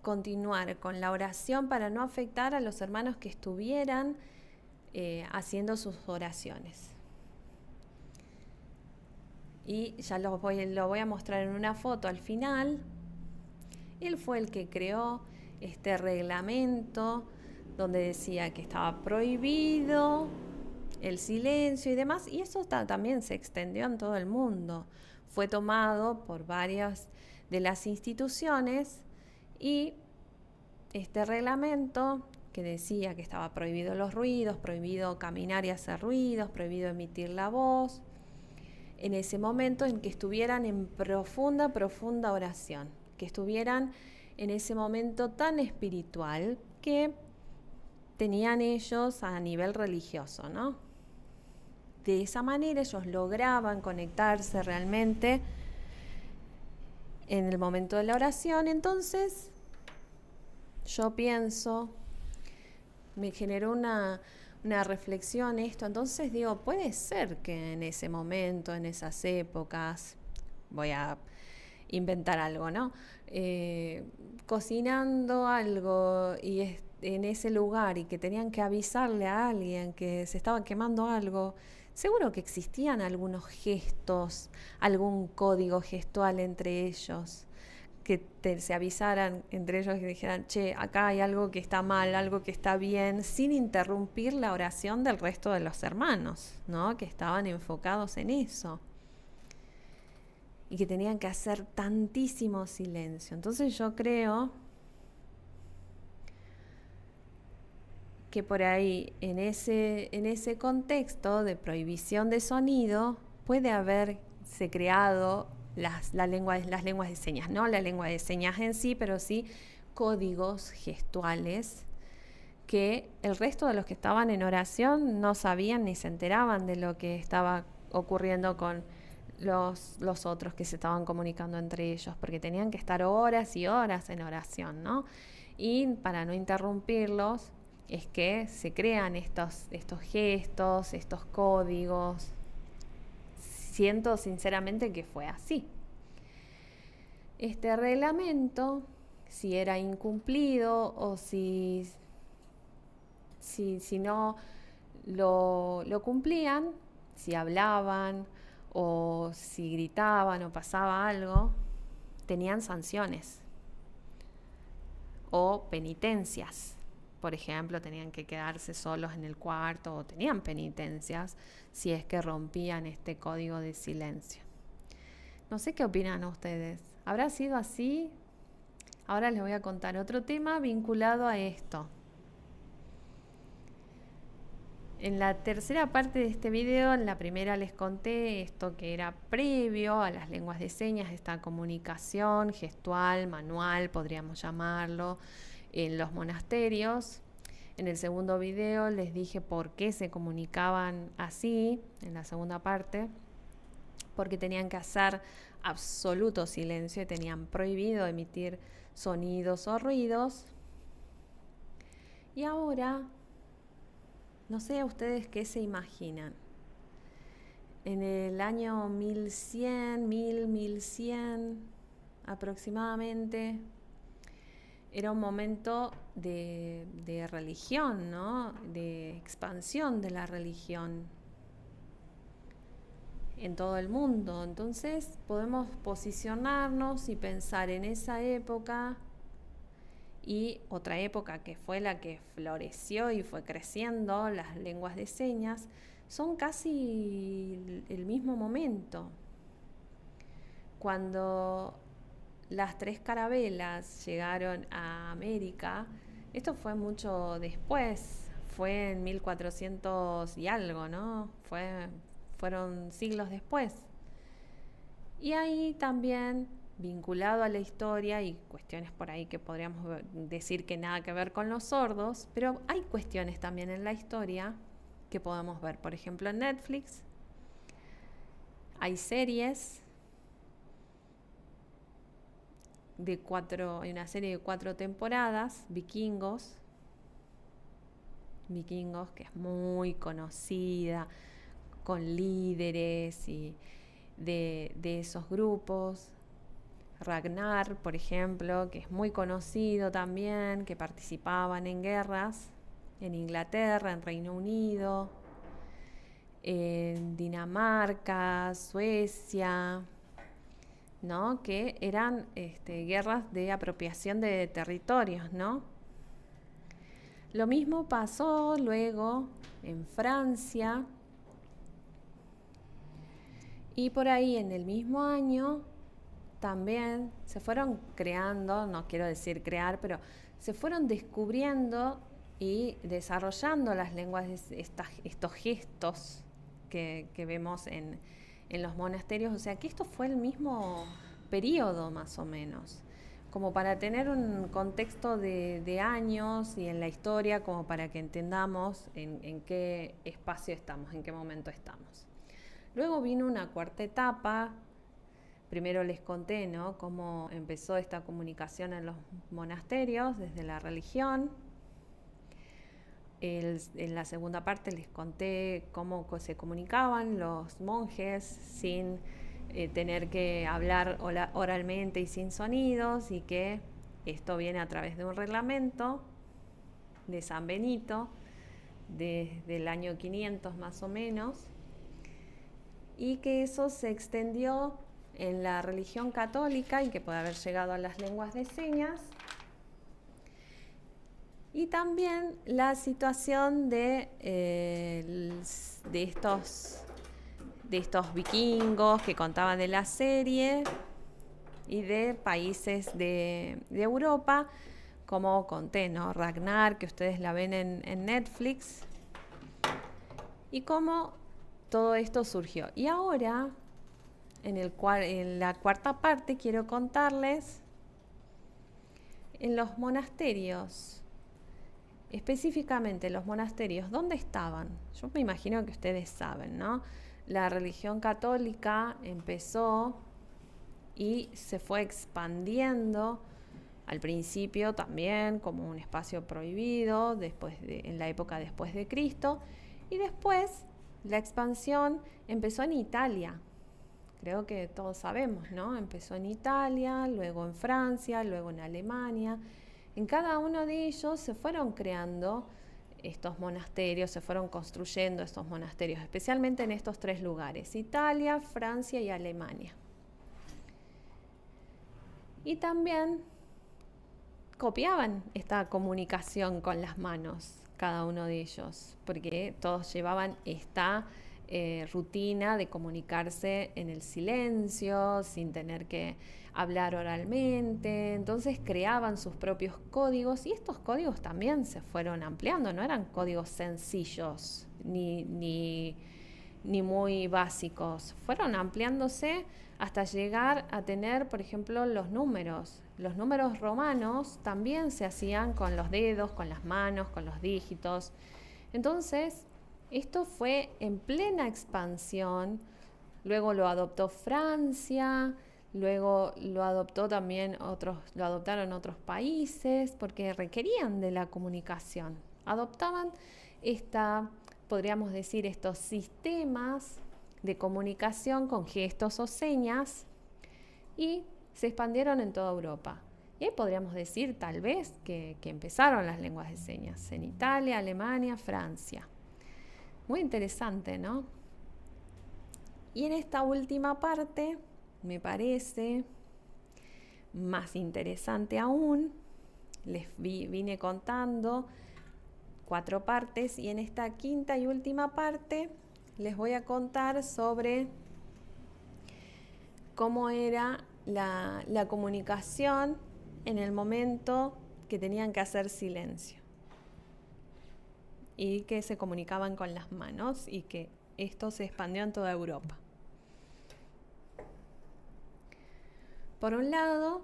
continuar con la oración para no afectar a los hermanos que estuvieran haciendo sus oraciones. Y ya lo voy a mostrar en una foto al final. Él fue el que creó este reglamento donde decía que estaba prohibido el silencio y demás, y eso también se extendió en todo el mundo. Fue tomado por varias de las instituciones, y este reglamento que decía que estaba prohibido los ruidos, prohibido caminar y hacer ruidos, prohibido emitir la voz, en ese momento en que estuvieran en profunda oración, que estuvieran en ese momento tan espiritual que tenían ellos a nivel religioso, ¿no? De esa manera ellos lograban conectarse realmente en el momento de la oración. Entonces, yo pienso, me generó una reflexión esto. Entonces digo, puede ser que en ese momento, en esas épocas, voy a inventar algo, ¿no? Cocinando algo y en ese lugar y que tenían que avisarle a alguien que se estaba quemando algo, seguro que existían algunos gestos, algún código gestual entre ellos, que se avisaran entre ellos, que dijeran, che, acá hay algo que está mal, algo que está bien, sin interrumpir la oración del resto de los hermanos, ¿no? Que estaban enfocados en eso y que tenían que hacer tantísimo silencio. Entonces yo creo que por ahí, en ese contexto de prohibición de sonido, puede haberse creado las lenguas de señas, no la lengua de señas en sí, pero sí códigos gestuales que el resto de los que estaban en oración no sabían ni se enteraban de lo que estaba ocurriendo con los otros que se estaban comunicando entre ellos, porque tenían que estar horas y horas en oración, ¿no? Y para no interrumpirlos, es que se crean estos gestos, estos códigos. Siento sinceramente que fue así. Este reglamento, si era incumplido o si no lo cumplían, si hablaban o si gritaban o pasaba algo, tenían sanciones o penitencias. Por ejemplo, tenían que quedarse solos en el cuarto o tenían penitencias si es que rompían este código de silencio. No sé qué opinan ustedes. ¿Habrá sido así? Ahora les voy a contar otro tema vinculado a esto. En la tercera parte de este video, en la primera les conté esto que era previo a las lenguas de señas, esta comunicación gestual, manual, podríamos llamarlo, en los monasterios. En el segundo video les dije por qué se comunicaban así, en la segunda parte, porque tenían que hacer absoluto silencio y tenían prohibido emitir sonidos o ruidos. Y ahora, no sé a ustedes qué se imaginan. En el año 1100 aproximadamente, era un momento de religión, ¿no? De expansión de la religión en todo el mundo. Entonces podemos posicionarnos y pensar en esa época y otra época que fue la que floreció y fue creciendo, las lenguas de señas, son casi el mismo momento. Cuando las 3 carabelas llegaron a América, esto fue mucho después, fue en 1400 y algo, ¿no? Fueron siglos después. Y ahí también, vinculado a la historia y cuestiones por ahí que podríamos decir que nada que ver con los sordos, pero hay cuestiones también en la historia que podemos ver. Por ejemplo, en Netflix hay series hay una serie de 4 temporadas, Vikingos, que es muy conocida, con líderes y de esos grupos. Ragnar, por ejemplo, que es muy conocido también, que participaban en guerras en Inglaterra, en Reino Unido, en Dinamarca, Suecia, ¿no? Que eran guerras de apropiación de territorios, ¿no? Lo mismo pasó luego en Francia, y por ahí en el mismo año también se fueron creando, no quiero decir crear, pero se fueron descubriendo y desarrollando las lenguas, estos gestos que vemos en en los monasterios, o sea que esto fue el mismo periodo más o menos, como para tener un contexto de años y en la historia, como para que entendamos en qué espacio estamos, en qué momento estamos. Luego vino una cuarta etapa. Primero les conté, ¿no?, cómo empezó esta comunicación en los monasterios desde la religión. En la segunda parte les conté cómo se comunicaban los monjes sin tener que hablar oralmente y sin sonidos, y que esto viene a través de un reglamento de San Benito desde el año 500 más o menos, y que eso se extendió en la religión católica y que puede haber llegado a las lenguas de señas. Y también la situación de estos vikingos que contaban de la serie y de países de Europa, como conté, ¿no?, Ragnar, que ustedes la ven en Netflix, y cómo todo esto surgió. Y ahora, en la cuarta parte, quiero contarles en los monasterios. Específicamente los monasterios, ¿dónde estaban? Yo me imagino que ustedes saben, ¿no? La religión católica empezó y se fue expandiendo, al principio también como un espacio prohibido, en la época después de Cristo, y después la expansión empezó en Italia. Creo que todos sabemos, ¿no? Empezó en Italia, luego en Francia, luego en Alemania. En cada uno de ellos se fueron creando estos monasterios, se fueron construyendo estos monasterios, especialmente en estos tres lugares: Italia, Francia y Alemania. Y también copiaban esta comunicación con las manos, cada uno de ellos, porque todos llevaban esta rutina de comunicarse en el silencio, sin tener que hablar oralmente. Entonces creaban sus propios códigos, y estos códigos también se fueron ampliando, no eran códigos sencillos ni muy básicos, fueron ampliándose hasta llegar a tener, por ejemplo, los números. Los números romanos también se hacían con los dedos, con las manos, con los dígitos. Entonces, esto fue en plena expansión. Luego lo adoptó Francia, luego lo adoptaron otros países, porque requerían de la comunicación. Adoptaban podríamos decir, estos sistemas de comunicación con gestos o señas, y se expandieron en toda Europa. Y ahí podríamos decir, tal vez, que empezaron las lenguas de señas en Italia, Alemania, Francia. Muy interesante, ¿no? Y en esta última parte, me parece más interesante aún, les vine contando 4 partes, y en esta quinta y última parte les voy a contar sobre cómo era la comunicación en el momento que tenían que hacer silencio y que se comunicaban con las manos, y que esto se expandió en toda Europa. Por un lado,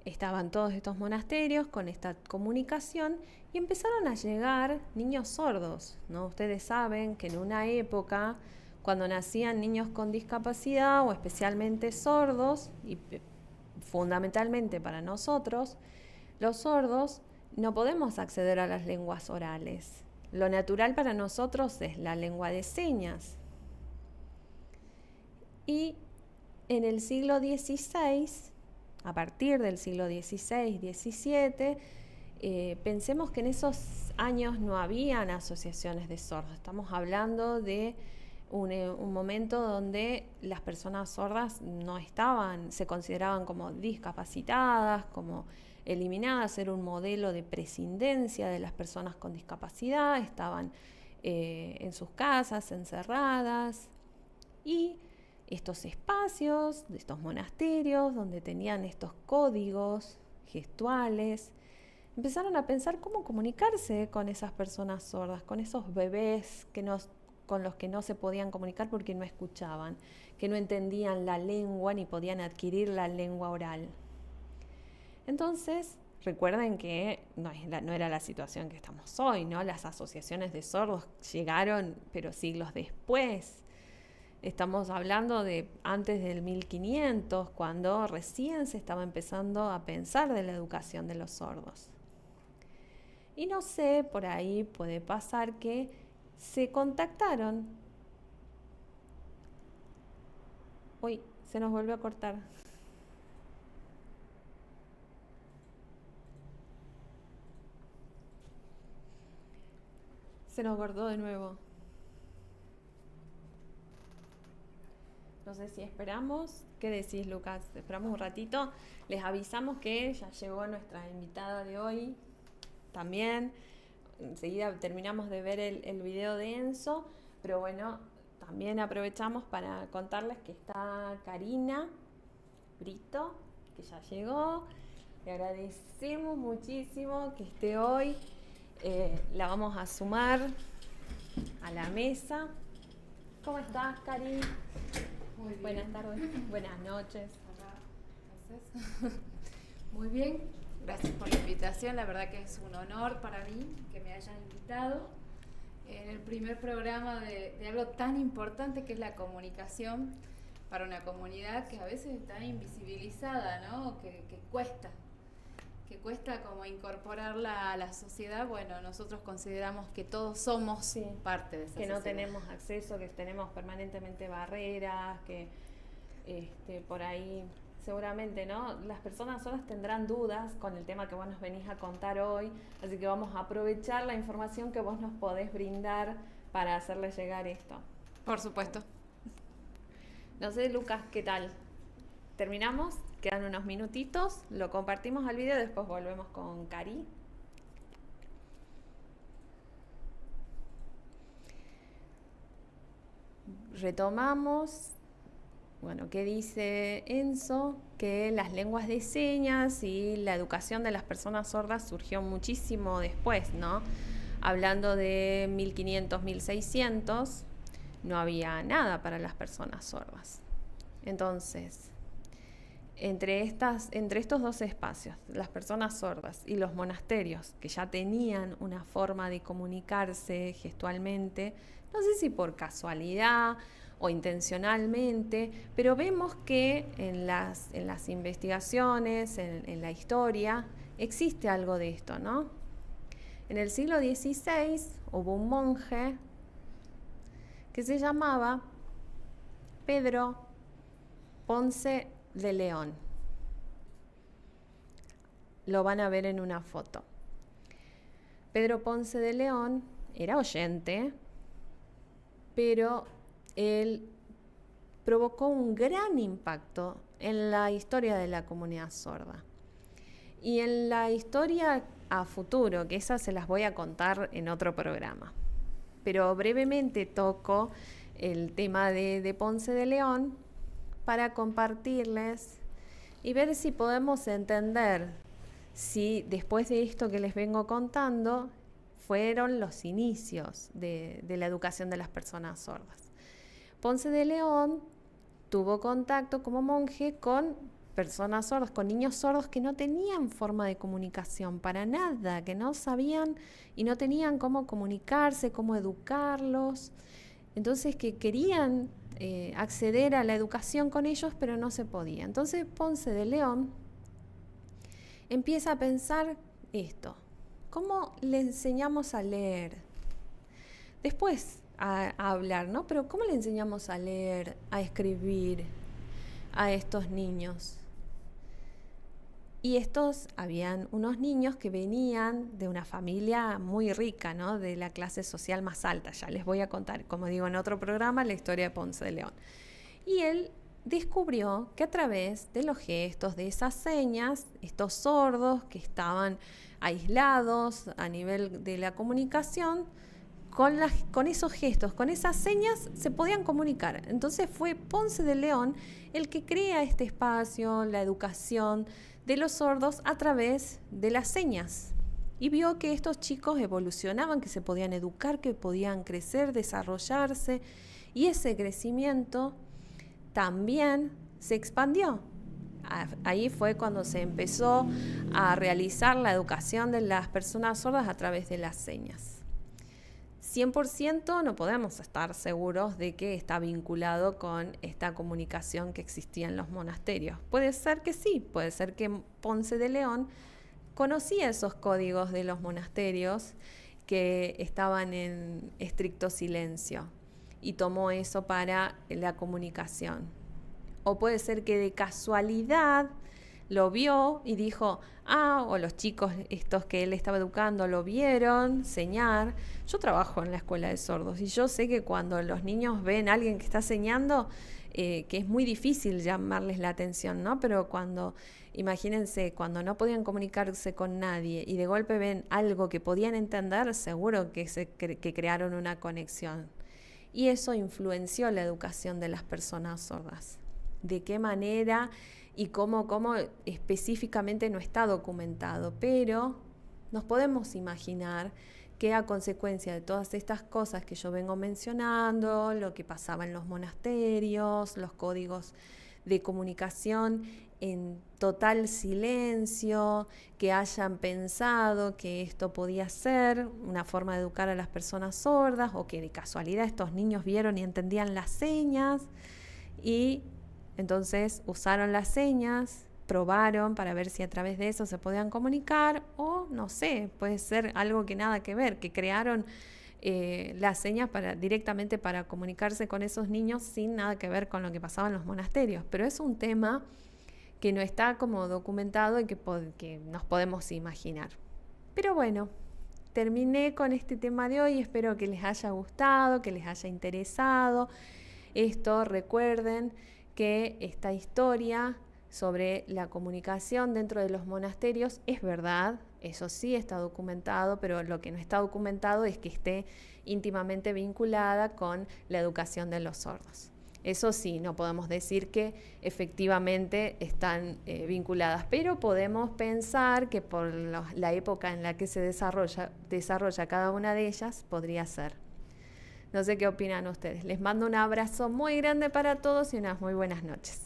estaban todos estos monasterios con esta comunicación, y empezaron a llegar niños sordos, ¿no? Ustedes saben que en una época, cuando nacían niños con discapacidad o especialmente sordos, y fundamentalmente para nosotros, los sordos, no podemos acceder a las lenguas orales. Lo natural para nosotros es la lengua de señas. Y en el siglo XVI, a partir del siglo XVI-XVII, pensemos que en esos años no habían asociaciones de sordos. Estamos hablando de un momento donde las personas sordas se consideraban como discapacitadas, como eliminadas, era un modelo de prescindencia de las personas con discapacidad, estaban en sus casas, encerradas, y estos espacios, de estos monasterios, donde tenían estos códigos gestuales, empezaron a pensar cómo comunicarse con esas personas sordas, con esos bebés que nos con los que no se podían comunicar porque no escuchaban, que no entendían la lengua ni podían adquirir la lengua oral. Entonces, recuerden que no era la situación que estamos hoy, ¿no? Las asociaciones de sordos llegaron, pero siglos después. Estamos hablando de antes del 1500, cuando recién se estaba empezando a pensar de la educación de los sordos. Y no sé, por ahí puede pasar que se contactaron. Uy, se nos volvió a cortar. Se nos cortó de nuevo. No sé si esperamos. ¿Qué decís, Lucas? ¿Esperamos un ratito? Les avisamos que ya llegó nuestra invitada de hoy también. Enseguida terminamos de ver el video de Enzo, pero bueno, también aprovechamos para contarles que está Karina Brito, que ya llegó. Le agradecemos muchísimo que esté hoy. La vamos a sumar a la mesa. ¿Cómo estás, Cari? Muy bien. Buenas tardes, buenas noches. Gracias. Muy bien, gracias por la invitación. La verdad que es un honor para mí que me hayan invitado en el primer programa de algo tan importante que es la comunicación para una comunidad que a veces está invisibilizada, ¿no? Que cuesta como incorporarla a la sociedad. Bueno, nosotros consideramos que todos somos parte de esa sociedad. Que no tenemos acceso, que tenemos permanentemente barreras, que por ahí seguramente, ¿no? Las personas solas tendrán dudas con el tema que vos nos venís a contar hoy, así que vamos a aprovechar la información que vos nos podés brindar para hacerles llegar esto. Por supuesto. No sé, Lucas, ¿qué tal? ¿Terminamos? Quedan unos minutitos, lo compartimos al video y después volvemos con Cari. Retomamos. Bueno, ¿qué dice Enzo? Que las lenguas de señas y la educación de las personas sordas surgió muchísimo después, ¿no? Hablando de 1500, 1600, no había nada para las personas sordas. Entonces, entre estos dos espacios, las personas sordas y los monasterios, que ya tenían una forma de comunicarse gestualmente, no sé si por casualidad o intencionalmente, pero vemos que en las investigaciones, en la historia, existe algo de esto, ¿no? En el siglo XVI hubo un monje que se llamaba Pedro Ponce de León. Lo van a ver en una foto. Pedro Ponce de León era oyente, pero él provocó un gran impacto en la historia de la comunidad sorda. Y en la historia a futuro, que esas se las voy a contar en otro programa. Pero brevemente toco el tema de Ponce de León para compartirles y ver si podemos entender si después de esto que les vengo contando fueron los inicios de la educación de las personas sordas. Ponce de León tuvo contacto como monje con personas sordas, con niños sordos que no tenían forma de comunicación para nada, que no sabían y no tenían cómo comunicarse, cómo educarlos. Entonces que querían acceder a la educación con ellos, pero no se podía. Entonces Ponce de León empieza a pensar esto: ¿cómo le enseñamos a leer? Después a hablar, ¿no? Pero ¿cómo le enseñamos a leer, a escribir a estos niños? Y habían unos niños que venían de una familia muy rica, ¿no? De la clase social más alta. Ya les voy a contar, como digo en otro programa, la historia de Ponce de León. Y él descubrió que a través de los gestos, de esas señas, estos sordos que estaban aislados a nivel de la comunicación, con esos gestos, con esas señas, se podían comunicar. Entonces fue Ponce de León el que crea este espacio, la educación de los sordos a través de las señas. y vio que estos chicos evolucionaban, que se podían educar, que podían crecer, desarrollarse, y ese crecimiento también se expandió. Ahí fue cuando se empezó a realizar la educación de las personas sordas a través de las señas. 100% no podemos estar seguros de que está vinculado con esta comunicación que existía en los monasterios. Puede ser que sí, puede ser que Ponce de León conocía esos códigos de los monasterios que estaban en estricto silencio y tomó eso para la comunicación. O puede ser que de casualidad lo vio y dijo, o los chicos estos que él estaba educando lo vieron señar. Yo trabajo en la escuela de sordos y yo sé que cuando los niños ven a alguien que está señando, que es muy difícil llamarles la atención, ¿no? Pero imagínense, cuando no podían comunicarse con nadie y de golpe ven algo que podían entender, seguro que que crearon una conexión. Y eso influenció la educación de las personas sordas. ¿De qué manera y cómo específicamente no está documentado? Pero nos podemos imaginar que a consecuencia de todas estas cosas que yo vengo mencionando, lo que pasaba en los monasterios, los códigos de comunicación en total silencio, que hayan pensado que esto podía ser una forma de educar a las personas sordas, o que de casualidad estos niños vieron y entendían las señas y entonces usaron las señas, probaron para ver si a través de eso se podían comunicar, o no sé, puede ser algo que nada que ver, que crearon las señas directamente para comunicarse con esos niños sin nada que ver con lo que pasaba en los monasterios. Pero es un tema que no está como documentado y que nos podemos imaginar. Pero bueno, terminé con este tema de hoy, espero que les haya gustado, que les haya interesado. Recuerden que esta historia sobre la comunicación dentro de los monasterios es verdad, eso sí está documentado, pero lo que no está documentado es que esté íntimamente vinculada con la educación de los sordos. Eso sí, no podemos decir que efectivamente están vinculadas, pero podemos pensar que por la época en la que se desarrolla cada una de ellas, podría ser. No sé qué opinan ustedes. Les mando un abrazo muy grande para todos y unas muy buenas noches.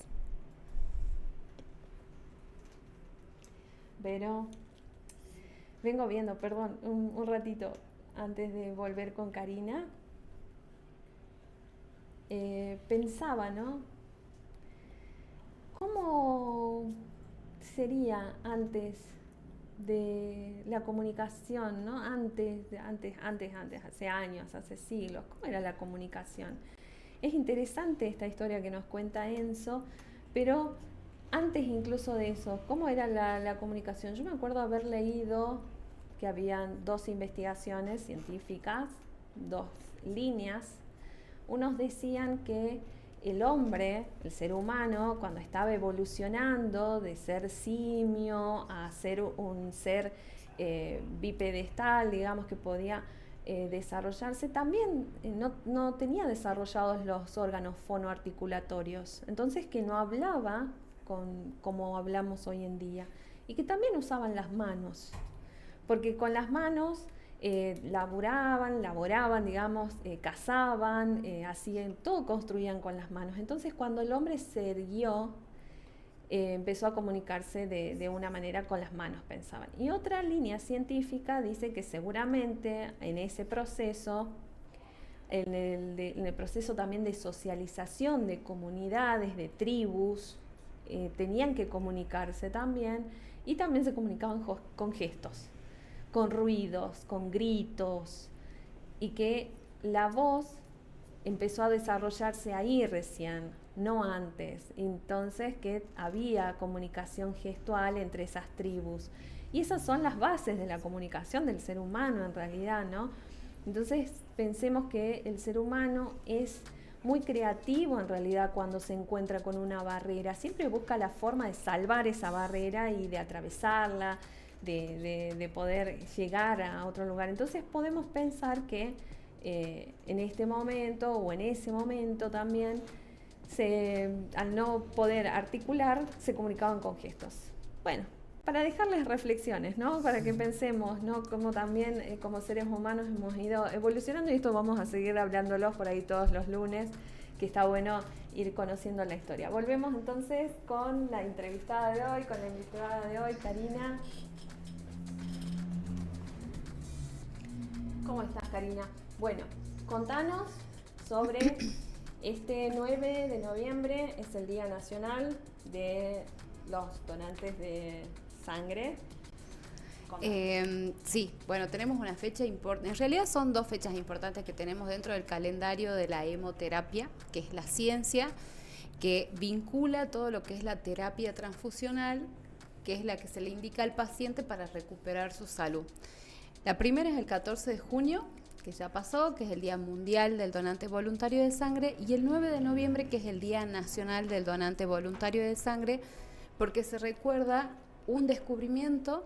Pero vengo viendo, perdón, un ratito antes de volver con Karina. Pensaba, ¿no? ¿Cómo sería antes de la comunicación, ¿no? Antes, hace años, hace siglos, ¿cómo era la comunicación? Es interesante esta historia que nos cuenta Enzo, pero antes incluso de eso, ¿cómo era la comunicación? Yo me acuerdo haber leído que habían 2 investigaciones científicas, 2 líneas. Unos decían que el hombre, el ser humano, cuando estaba evolucionando de ser simio a ser un ser bipedestal, digamos, que podía desarrollarse, también no tenía desarrollados los órganos fonoarticulatorios. Entonces que no hablaba como hablamos hoy en día, y que también usaban las manos, porque con las manos laboraban, digamos, cazaban, hacían, todo construían con las manos. Entonces cuando el hombre se erguió, empezó a comunicarse de una manera con las manos, pensaban. Y otra línea científica dice que seguramente en ese proceso, en el proceso también de socialización de comunidades, de tribus, tenían que comunicarse también, y también se comunicaban con gestos, con ruidos, con gritos, y que la voz empezó a desarrollarse ahí recién, no antes. Entonces que había comunicación gestual entre esas tribus. Y esas son las bases de la comunicación del ser humano en realidad, ¿no? Entonces pensemos que el ser humano es muy creativo en realidad cuando se encuentra con una barrera. Siempre busca la forma de salvar esa barrera y de atravesarla, de poder llegar a otro lugar. Entonces podemos pensar que en este momento o en ese momento también, al no poder articular, se comunicaban con gestos. Bueno, para dejarles reflexiones, ¿no? Para que pensemos, ¿no? Cómo también como seres humanos hemos ido evolucionando, y esto vamos a seguir hablándolos por ahí todos los lunes, que está bueno ir conociendo la historia. Volvemos entonces con la entrevistada de hoy, con la invitada de hoy, Karina. ¿Cómo estás, Karina? Bueno, contanos sobre este 9 de noviembre, es el Día Nacional de los Donantes de Sangre. Sí, bueno, tenemos una fecha importante. En realidad son dos fechas importantes que tenemos dentro del calendario de la hemoterapia, que es la ciencia que vincula todo lo que es la terapia transfusional, que es la que se le indica al paciente para recuperar su salud. La primera es el 14 de junio, que ya pasó, que es el Día Mundial del Donante Voluntario de Sangre, y el 9 de noviembre, que es el Día Nacional del Donante Voluntario de Sangre, porque se recuerda un descubrimiento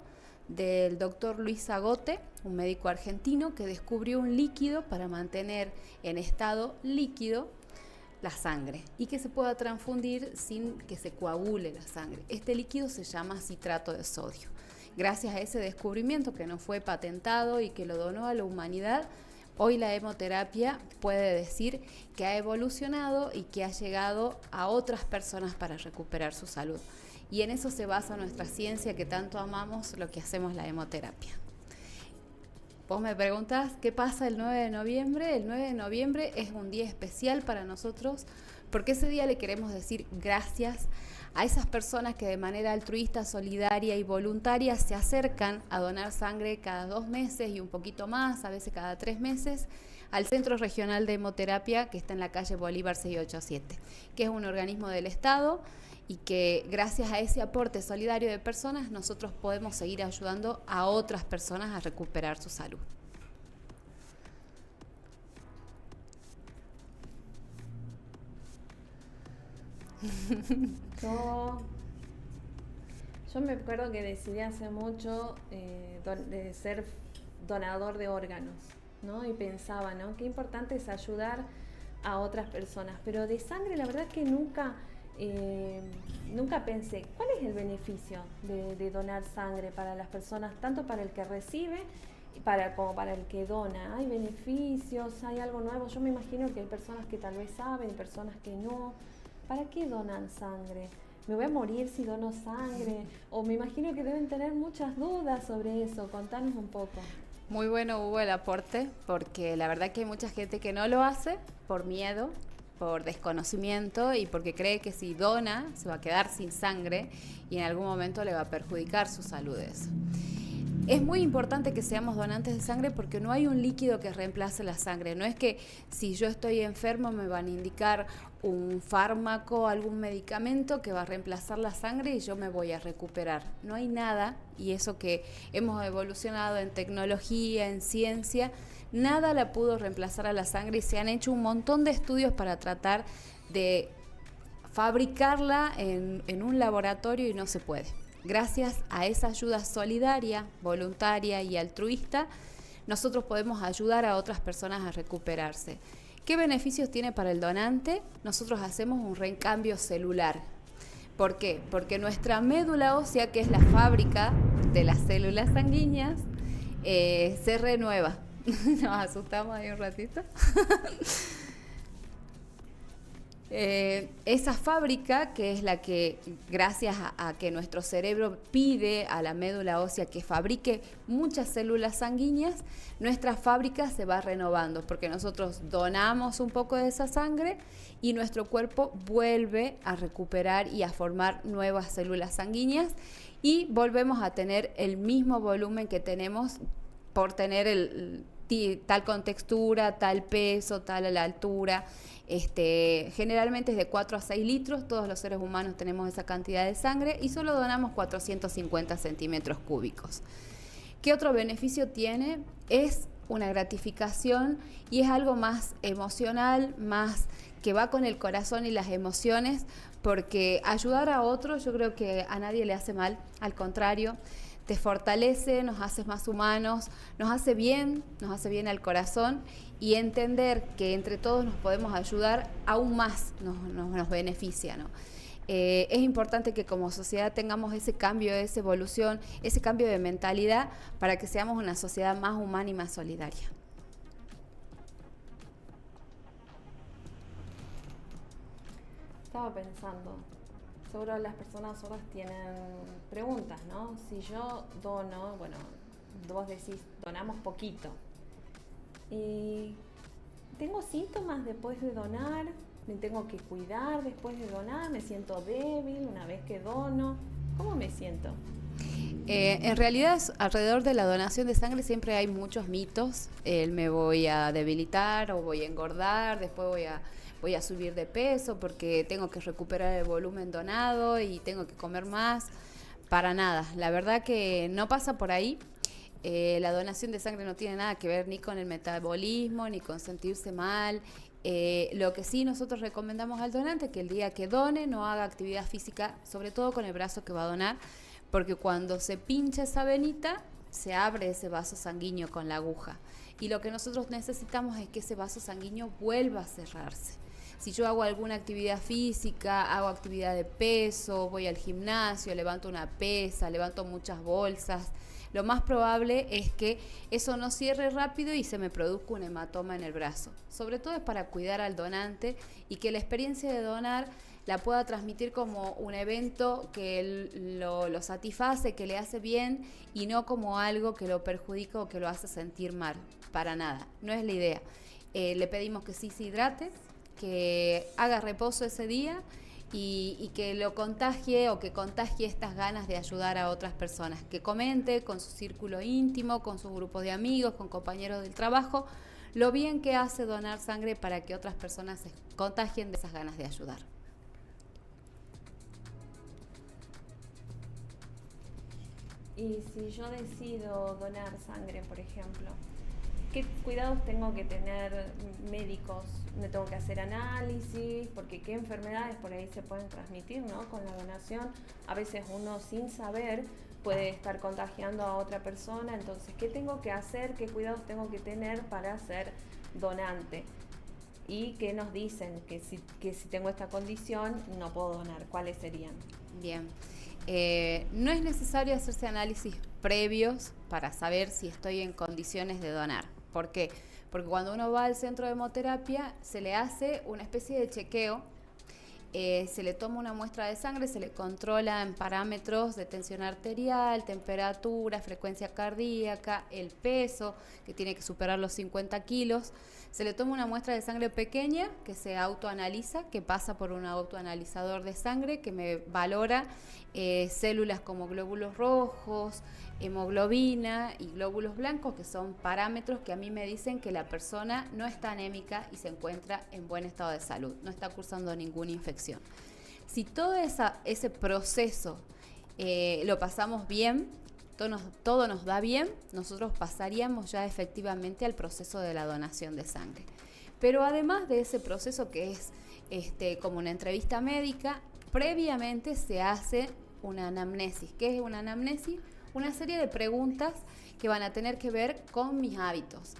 del doctor Luis Agote, un médico argentino que descubrió un líquido para mantener en estado líquido la sangre y que se pueda transfundir sin que se coagule la sangre. Este líquido se llama citrato de sodio. Gracias a ese descubrimiento, que no fue patentado y que lo donó a la humanidad, hoy la hemoterapia puede decir que ha evolucionado y que ha llegado a otras personas para recuperar su salud. Y en eso se basa nuestra ciencia que tanto amamos, lo que hacemos la hemoterapia. Vos me preguntás, ¿qué pasa el 9 de noviembre? El 9 de noviembre es un día especial para nosotros porque ese día le queremos decir gracias a esas personas que de manera altruista, solidaria y voluntaria se acercan a donar sangre cada 2 meses y un poquito más, a veces cada 3 meses, al Centro Regional de Hemoterapia que está en la calle Bolívar 687, que es un organismo del Estado y que gracias a ese aporte solidario de personas nosotros podemos seguir ayudando a otras personas a recuperar su salud. Yo me acuerdo que decidí hace mucho de ser donador de órganos, ¿no? Y pensaba, ¿no? Qué importante es ayudar a otras personas, pero de sangre la verdad es que nunca pensé, ¿cuál es el beneficio de donar sangre para las personas, tanto para el que recibe como para el que dona? ¿Hay beneficios? ¿Hay algo nuevo? Yo me imagino que hay personas que tal vez saben, personas que no. ¿Para qué donan sangre? ¿Me voy a morir si dono sangre? O me imagino que deben tener muchas dudas sobre eso. Contanos un poco. Muy bueno Hugo el aporte, porque la verdad que hay mucha gente que no lo hace por miedo, por desconocimiento y porque cree que si dona se va a quedar sin sangre y en algún momento le va a perjudicar su salud eso. Es muy importante que seamos donantes de sangre porque no hay un líquido que reemplace la sangre. No es que si yo estoy enfermo me van a indicar un fármaco, algún medicamento que va a reemplazar la sangre y yo me voy a recuperar. No hay nada, y eso que hemos evolucionado en tecnología, en ciencia, nada la pudo reemplazar a la sangre y se han hecho un montón de estudios para tratar de fabricarla en un laboratorio y no se puede. Gracias a esa ayuda solidaria, voluntaria y altruista, nosotros podemos ayudar a otras personas a recuperarse. ¿Qué beneficios tiene para el donante? Nosotros hacemos un reencambio celular. ¿Por qué? Porque nuestra médula ósea, que es la fábrica de las células sanguíneas, se renueva. Nos asustamos ahí un ratito. Esa fábrica, que es la que, gracias a que nuestro cerebro pide a la médula ósea que fabrique muchas células sanguíneas, nuestra fábrica se va renovando, porque nosotros donamos un poco de esa sangre y nuestro cuerpo vuelve a recuperar y a formar nuevas células sanguíneas y volvemos a tener el mismo volumen que tenemos por tener tal contextura, tal peso, tal la altura. Generalmente es de 4 a 6 litros, todos los seres humanos tenemos esa cantidad de sangre y solo donamos 450 centímetros cúbicos. ¿Qué otro beneficio tiene? Es una gratificación y es algo más emocional, más que va con el corazón y las emociones, porque ayudar a otros yo creo que a nadie le hace mal, al contrario, te fortalece, nos hace más humanos, nos hace bien al corazón, y entender que entre todos nos podemos ayudar aún más nos beneficia, ¿no? es importante que como sociedad tengamos ese cambio, esa evolución, ese cambio de mentalidad para que seamos una sociedad más humana y más solidaria. Estaba pensando, seguro las personas sordas tienen preguntas, ¿no? Si yo dono, bueno, vos decís, donamos poquito. ¿Y tengo síntomas después de donar? ¿Me tengo que cuidar después de donar? ¿Me siento débil una vez que dono? ¿Cómo me siento? En realidad, alrededor de la donación de sangre siempre hay muchos mitos. Me voy a debilitar o voy a engordar, después voy a subir de peso porque tengo que recuperar el volumen donado y tengo que comer más. Para nada, la verdad que no pasa por ahí. La donación de sangre no tiene nada que ver ni con el metabolismo, ni con sentirse mal. Lo que sí nosotros recomendamos al donante que el día que done no haga actividad física, sobre todo con el brazo que va a donar, porque cuando se pincha esa venita se abre ese vaso sanguíneo con la aguja y lo que nosotros necesitamos es que ese vaso sanguíneo vuelva a cerrarse. Si yo hago alguna actividad física, hago actividad de peso, voy al gimnasio, levanto una pesa, levanto muchas bolsas, lo más probable es que eso no cierre rápido y se me produzca un hematoma en el brazo. Sobre todo es para cuidar al donante y que la experiencia de donar la pueda transmitir como un evento que lo satisface, que le hace bien y no como algo que lo perjudica o que lo hace sentir mal. Para nada, no es la idea. Le pedimos que sí se hidrate, que haga reposo ese día y que lo contagie o que contagie estas ganas de ayudar a otras personas, que comente con su círculo íntimo, con sus grupos de amigos, con compañeros del trabajo, lo bien que hace donar sangre para que otras personas se contagien de esas ganas de ayudar. Y si yo decido donar sangre, por ejemplo, ¿qué cuidados tengo que tener médicos? ¿Me tengo que hacer análisis? Porque qué enfermedades por ahí se pueden transmitir, ¿no? Con la donación, a veces uno sin saber puede estar contagiando a otra persona. Entonces, ¿qué tengo que hacer? ¿Qué cuidados tengo que tener para ser donante? ¿Y qué nos dicen? Que si tengo esta condición no puedo donar. ¿Cuáles serían? Bien. No es necesario hacerse análisis previos para saber si estoy en condiciones de donar. ¿Por qué? Porque cuando uno va al centro de hemoterapia se le hace una especie de chequeo, se le toma una muestra de sangre, se le controlan parámetros de tensión arterial, temperatura, frecuencia cardíaca, el peso, que tiene que superar los 50 kilos. Se le toma una muestra de sangre pequeña que se autoanaliza, que pasa por un autoanalizador de sangre que me valora células como glóbulos rojos, hemoglobina y glóbulos blancos, que son parámetros que a mí me dicen que la persona no está anémica y se encuentra en buen estado de salud, no está cursando ninguna infección. Si todo ese proceso lo pasamos bien, todo nos da bien, nosotros pasaríamos ya efectivamente al proceso de la donación de sangre. Pero además de ese proceso que es como una entrevista médica, previamente se hace una anamnesis. ¿Qué es una anamnesis? Una serie de preguntas que van a tener que ver con mis hábitos.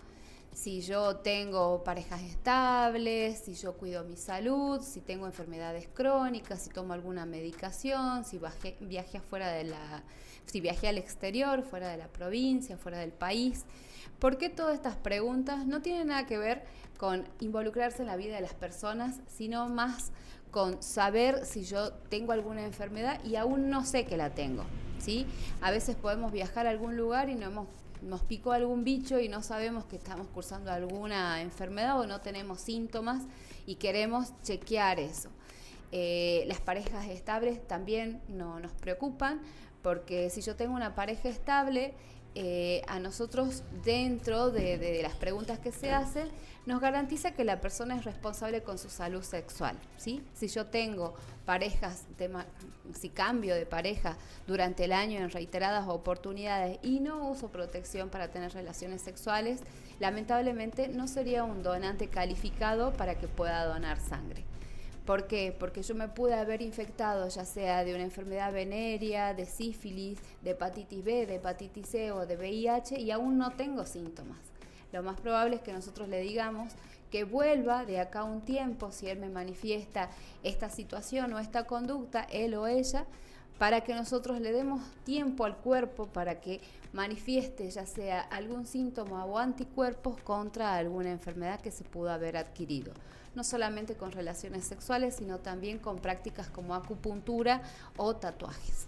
Si yo tengo parejas estables, si yo cuido mi salud, si tengo enfermedades crónicas, si tomo alguna medicación, si viajé al exterior, fuera de la provincia, fuera del país. ¿Por qué todas estas preguntas no tienen nada que ver con involucrarse en la vida de las personas, sino más con saber si yo tengo alguna enfermedad y aún no sé que la tengo, ¿sí? A veces podemos viajar a algún lugar y nos picó algún bicho y no sabemos que estamos cursando alguna enfermedad o no tenemos síntomas y queremos chequear eso. Las parejas estables también nos preocupan, porque si yo tengo una pareja estable, a nosotros dentro de las preguntas que se hacen, nos garantiza que la persona es responsable con su salud sexual, ¿sí? Si yo tengo si cambio de pareja durante el año en reiteradas oportunidades y no uso protección para tener relaciones sexuales, lamentablemente no sería un donante calificado para que pueda donar sangre. ¿Por qué? Porque yo me pude haber infectado ya sea de una enfermedad venérea, de sífilis, de hepatitis B, de hepatitis C o de VIH y aún no tengo síntomas. lo más probable es que nosotros le digamos que vuelva de acá a un tiempo, si él me manifiesta esta situación o esta conducta, él o ella, para que nosotros le demos tiempo al cuerpo para que manifieste ya sea algún síntoma o anticuerpos contra alguna enfermedad que se pudo haber adquirido. No solamente con relaciones sexuales, sino también con prácticas como acupuntura o tatuajes.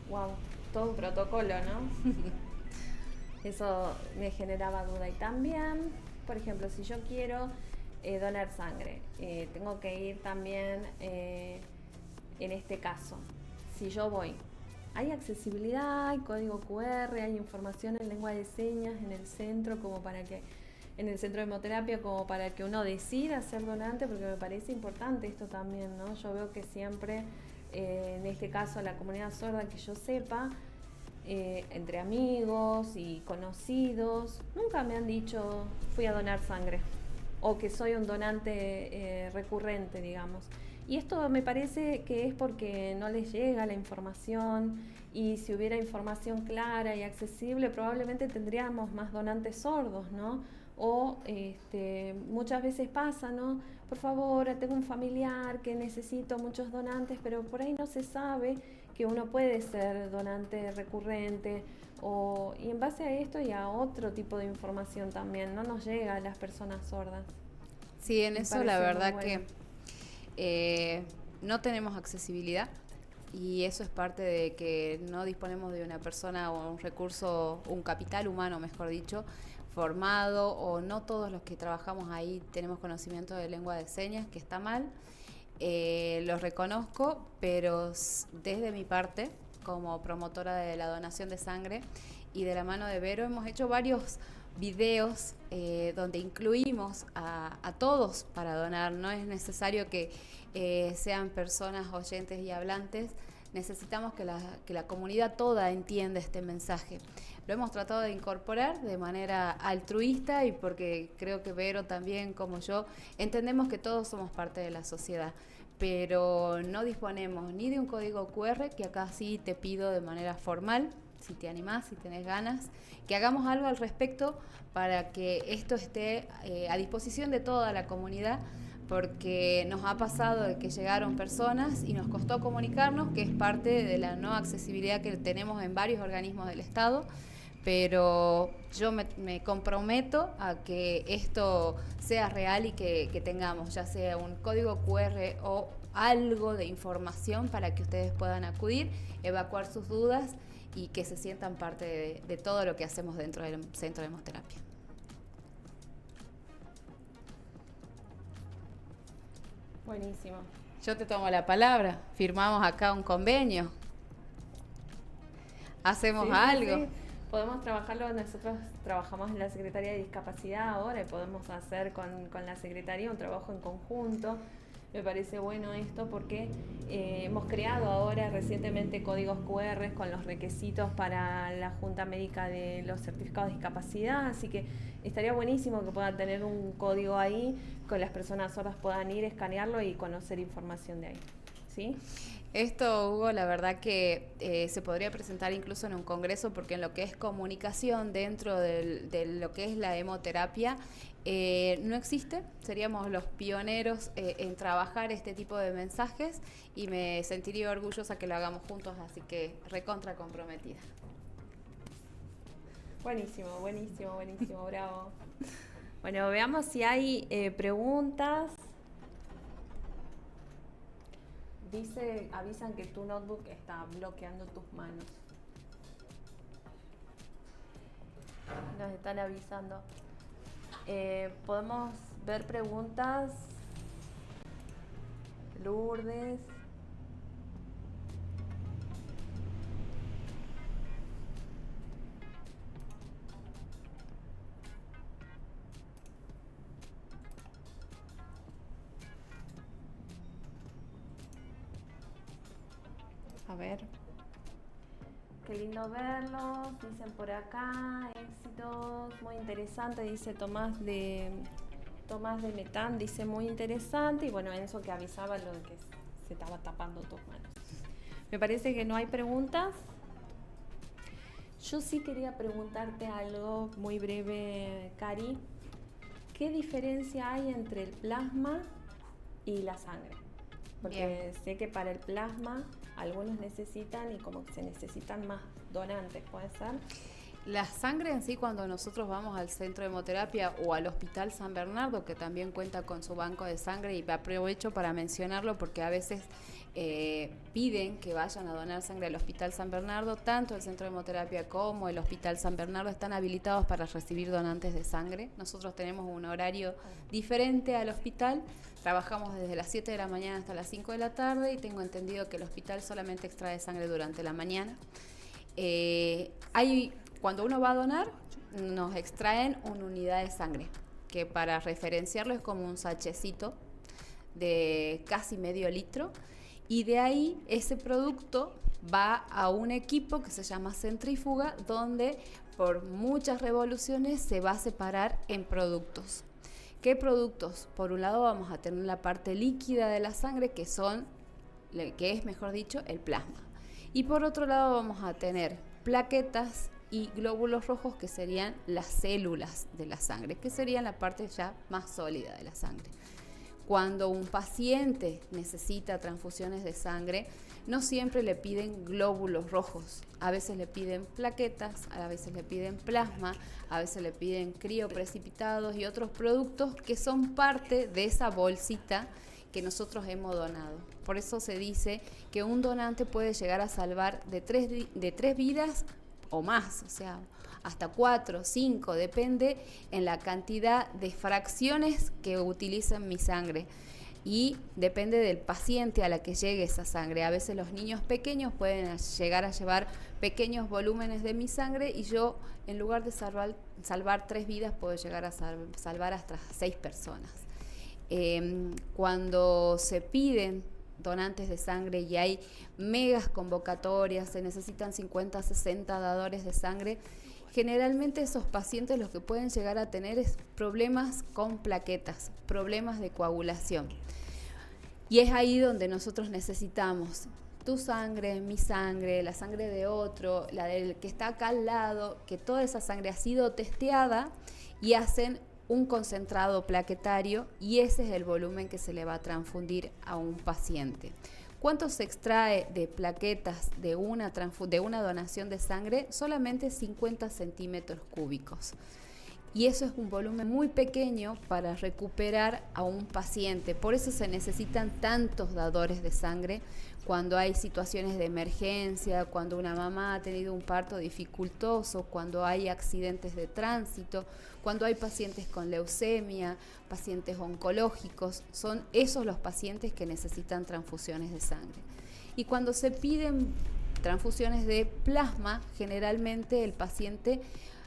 Wow, todo un protocolo, ¿no? Eso me generaba duda. Y también, por ejemplo, si yo quiero donar sangre, tengo que ir también, en este caso, si yo voy, ¿hay accesibilidad, hay código QR, hay información en lengua de señas en el centro como para que, en el centro de hemoterapia, como para que uno decida ser donante? Porque me parece importante esto también, ¿no? Yo veo que siempre, en este caso la comunidad sorda, que yo sepa, entre amigos y conocidos, nunca me han dicho fui a donar sangre o que soy un donante recurrente, digamos. Y esto me parece que es porque no les llega la información, y si hubiera información clara y accesible probablemente tendríamos más donantes sordos, ¿no? O muchas veces pasa, ¿no? Por favor, tengo un familiar que necesito muchos donantes, pero por ahí no se sabe que uno puede ser donante recurrente, y en base a esto y a otro tipo de información también no nos llega a las personas sordas. Sí, en Me eso la parece verdad muy bueno. que no tenemos accesibilidad, y eso es parte de que no disponemos de una persona o un recurso, un capital humano, mejor dicho, formado, o no todos los que trabajamos ahí tenemos conocimiento de lengua de señas, que está mal. Los reconozco, pero desde mi parte, como promotora de la donación de sangre y de la mano de Vero, hemos hecho varios videos donde incluimos a todos para donar. No es necesario que sean personas oyentes y hablantes, necesitamos que la comunidad toda entienda este mensaje. Lo hemos tratado de incorporar de manera altruista, y porque creo que Vero también, como yo, entendemos que todos somos parte de la sociedad, pero no disponemos ni de un código QR, que acá sí te pido de manera formal, si te animás, si tenés ganas, que hagamos algo al respecto para que esto esté a disposición de toda la comunidad, porque nos ha pasado de que llegaron personas y nos costó comunicarnos, que es parte de la no accesibilidad que tenemos en varios organismos del Estado, pero yo me comprometo a que esto sea real y que tengamos ya sea un código QR o algo de información para que ustedes puedan acudir, evacuar sus dudas y que se sientan parte de todo lo que hacemos dentro del Centro de Hemoterapia. Buenísimo. Yo te tomo la palabra, firmamos acá un convenio, hacemos Sí, algo. sí. Podemos trabajarlo, nosotros trabajamos en la Secretaría de Discapacidad ahora, y podemos hacer con la Secretaría un trabajo en conjunto. Me parece bueno esto porque hemos creado ahora recientemente códigos QR con los requisitos para la Junta Médica de los certificados de discapacidad, así que estaría buenísimo que puedan tener un código ahí, que las personas sordas puedan ir, escanearlo y conocer información de ahí, ¿sí? Esto, Hugo, la verdad que se podría presentar incluso en un congreso, porque en lo que es comunicación dentro de lo que es la hemoterapia no existe. Seríamos los pioneros en trabajar este tipo de mensajes, y me sentiría orgullosa que lo hagamos juntos, así que recontra comprometida. Buenísimo, buenísimo, buenísimo, bravo. Bueno, veamos si hay preguntas. Avisan que tu notebook está bloqueando tus manos. Nos están avisando. Podemos ver preguntas. Lourdes. A ver. Qué lindo verlos, dicen por acá, éxitos, muy interesante, dice Tomás de Metán, dice muy interesante, y bueno, Enzo que avisaba lo de que se estaba tapando tus manos. Me parece que no hay preguntas. Yo sí quería preguntarte algo muy breve, Cari. ¿Qué diferencia hay entre el plasma y la sangre? Porque sé que para el plasma algunos necesitan y como que se necesitan más donantes, ¿puede ser? La sangre en sí, cuando nosotros vamos al centro de hemoterapia o al Hospital San Bernardo, que también cuenta con su banco de sangre, y aprovecho para mencionarlo porque a veces piden que vayan a donar sangre al Hospital San Bernardo, tanto el centro de hemoterapia como el Hospital San Bernardo están habilitados para recibir donantes de sangre. Nosotros tenemos un horario diferente al hospital, trabajamos desde las 7 de la mañana hasta las 5 de la tarde y tengo entendido que el hospital solamente extrae sangre durante la mañana. Cuando uno va a donar, nos extraen una unidad de sangre, que para referenciarlo es como un sachecito de casi medio litro, y de ahí ese producto va a un equipo que se llama centrífuga, donde por muchas revoluciones se va a separar en productos. ¿Qué productos? Por un lado vamos a tener la parte líquida de la sangre, que es mejor dicho, el plasma. Y por otro lado vamos a tener plaquetas y glóbulos rojos, que serían las células de la sangre, que serían la parte ya más sólida de la sangre. Cuando un paciente necesita transfusiones de sangre, no siempre le piden glóbulos rojos. A veces le piden plaquetas, a veces le piden plasma, a veces le piden crioprecipitados y otros productos que son parte de esa bolsita que nosotros hemos donado. Por eso se dice que un donante puede llegar a salvar de tres vidas o más, o sea, hasta 4, 5, depende en la cantidad de fracciones que utilizan mi sangre y depende del paciente a la que llegue esa sangre. A veces los niños pequeños pueden llegar a llevar pequeños volúmenes de mi sangre y yo, en lugar de salvar 3 vidas, puedo llegar a salvar hasta 6 personas. Cuando se piden donantes de sangre y hay megas convocatorias, se necesitan 50, 60 dadores de sangre, generalmente esos pacientes lo que pueden llegar a tener es problemas con plaquetas, problemas de coagulación. Y es ahí donde nosotros necesitamos tu sangre, mi sangre, la sangre de otro, la del que está acá al lado, que toda esa sangre ha sido testeada y hacen un concentrado plaquetario, y ese es el volumen que se le va a transfundir a un paciente. ¿Cuánto se extrae de plaquetas de una donación de sangre? Solamente 50 centímetros cúbicos. Y eso es un volumen muy pequeño para recuperar a un paciente. Por eso se necesitan tantos dadores de sangre cuando hay situaciones de emergencia, cuando una mamá ha tenido un parto dificultoso, cuando hay accidentes de tránsito, cuando hay pacientes con leucemia, pacientes oncológicos. Son esos los pacientes que necesitan transfusiones de sangre. Y cuando se piden transfusiones de plasma, generalmente el paciente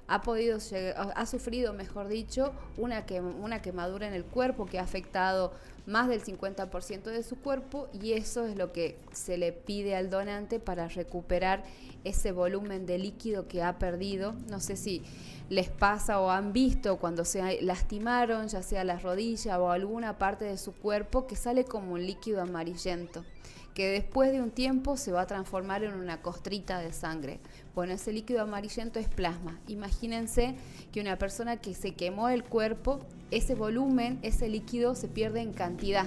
ha sufrido, mejor dicho, una quemadura en el cuerpo que ha afectado más del 50% de su cuerpo, y eso es lo que se le pide al donante para recuperar ese volumen de líquido que ha perdido. No sé si les pasa o han visto cuando se lastimaron, ya sea la rodilla o alguna parte de su cuerpo, que sale como un líquido amarillento, que después de un tiempo se va a transformar en una costrita de sangre. Bueno, ese líquido amarillento es plasma. Imagínense que una persona que se quemó el cuerpo, ese volumen, ese líquido se pierde en cantidad.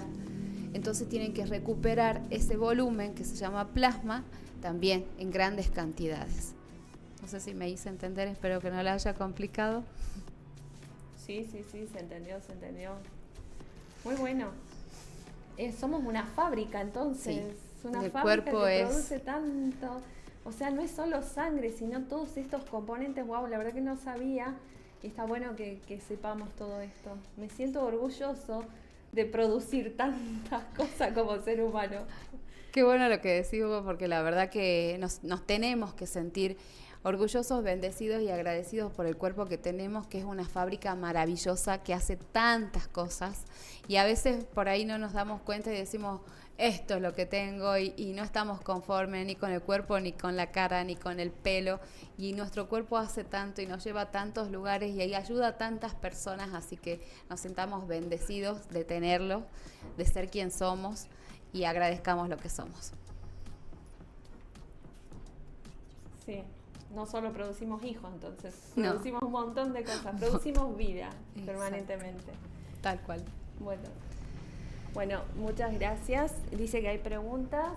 Entonces tienen que recuperar ese volumen que se llama plasma también en grandes cantidades. No sé si me hice entender, espero que no la haya complicado. Sí, se entendió. Muy bueno. Somos una fábrica, entonces. Sí. Una el fábrica cuerpo que produce tanto. O sea, no es solo sangre, sino todos estos componentes. Wow, la verdad que no sabía. Y está bueno que sepamos todo esto. Me siento orgulloso de producir tantas cosas como ser humano. Qué bueno lo que decís, Hugo, porque la verdad que nos tenemos que sentir orgullosos, bendecidos y agradecidos por el cuerpo que tenemos, que es una fábrica maravillosa que hace tantas cosas, y a veces por ahí no nos damos cuenta y decimos, esto es lo que tengo, y no estamos conformes ni con el cuerpo, ni con la cara, ni con el pelo, y nuestro cuerpo hace tanto y nos lleva a tantos lugares y ahí ayuda a tantas personas, así que nos sintamos bendecidos de tenerlo, de ser quien somos, y agradezcamos lo que somos. Sí, no solo producimos hijos, entonces, No. producimos un montón de cosas, producimos vida Exacto. permanentemente. Tal cual. Bueno, muchas gracias. Dice que hay preguntas.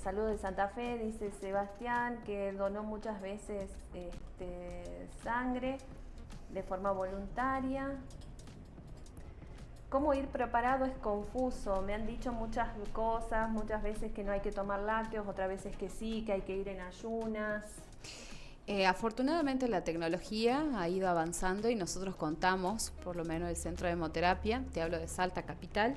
Saludos de Santa Fe, dice Sebastián, que donó muchas veces sangre de forma voluntaria. ¿Cómo ir preparado? Es confuso. Me han dicho muchas cosas, muchas veces que no hay que tomar lácteos, otras veces que sí, que hay que ir en ayunas. Afortunadamente la tecnología ha ido avanzando y nosotros contamos, por lo menos el Centro de Hemoterapia, te hablo de Salta Capital,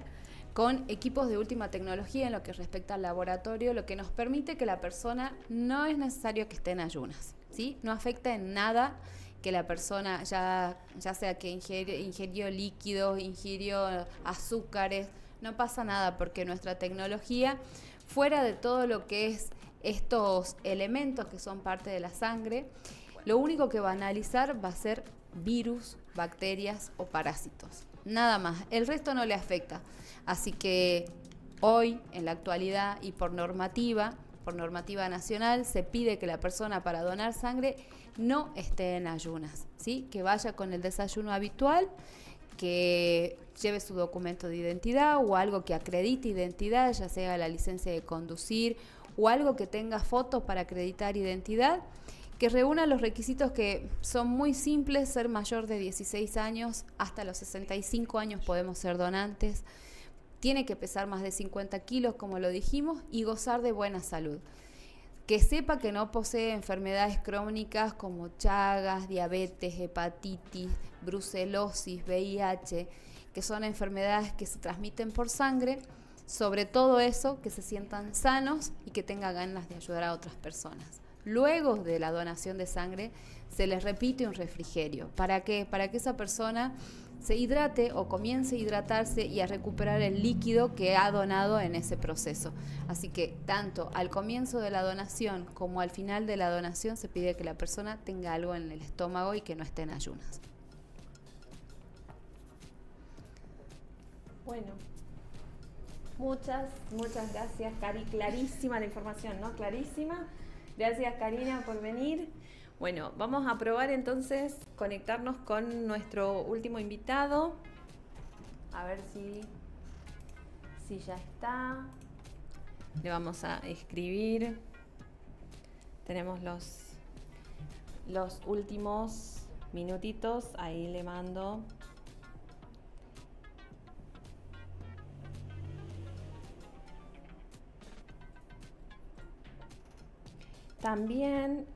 con equipos de última tecnología en lo que respecta al laboratorio, lo que nos permite que la persona no es necesario que esté en ayunas, ¿sí? No afecta en nada que la persona ya sea que ingirió líquidos, ingirió azúcares, no pasa nada porque nuestra tecnología, fuera de todo lo que es estos elementos que son parte de la sangre, lo único que va a analizar va a ser virus, bacterias o parásitos. Nada más, el resto no le afecta. Así que hoy, en la actualidad y por normativa nacional, se pide que la persona para donar sangre no esté en ayunas, ¿sí? Que vaya con el desayuno habitual, que lleve su documento de identidad o algo que acredite identidad, ya sea la licencia de conducir o algo que tenga fotos para acreditar identidad, que reúna los requisitos que son muy simples: ser mayor de 16 años, hasta los 65 años podemos ser donantes, tiene que pesar más de 50 kilos, como lo dijimos, y gozar de buena salud. Que sepa que no posee enfermedades crónicas como Chagas, diabetes, hepatitis, brucelosis, VIH, que son enfermedades que se transmiten por sangre. Sobre todo eso, que se sientan sanos y que tengan ganas de ayudar a otras personas. Luego de la donación de sangre, se les repite un refrigerio. ¿Para qué? Para que esa persona se hidrate o comience a hidratarse y a recuperar el líquido que ha donado en ese proceso. Así que tanto al comienzo de la donación como al final de la donación se pide que la persona tenga algo en el estómago y que no esté en ayunas. Bueno, muchas gracias, Cari. Clarísima la información, ¿no? Clarísima. Gracias, Karina, por venir. Bueno, vamos a probar entonces conectarnos con nuestro último invitado. A ver si ya está. Le vamos a escribir. Tenemos los últimos minutitos. Ahí le mando. También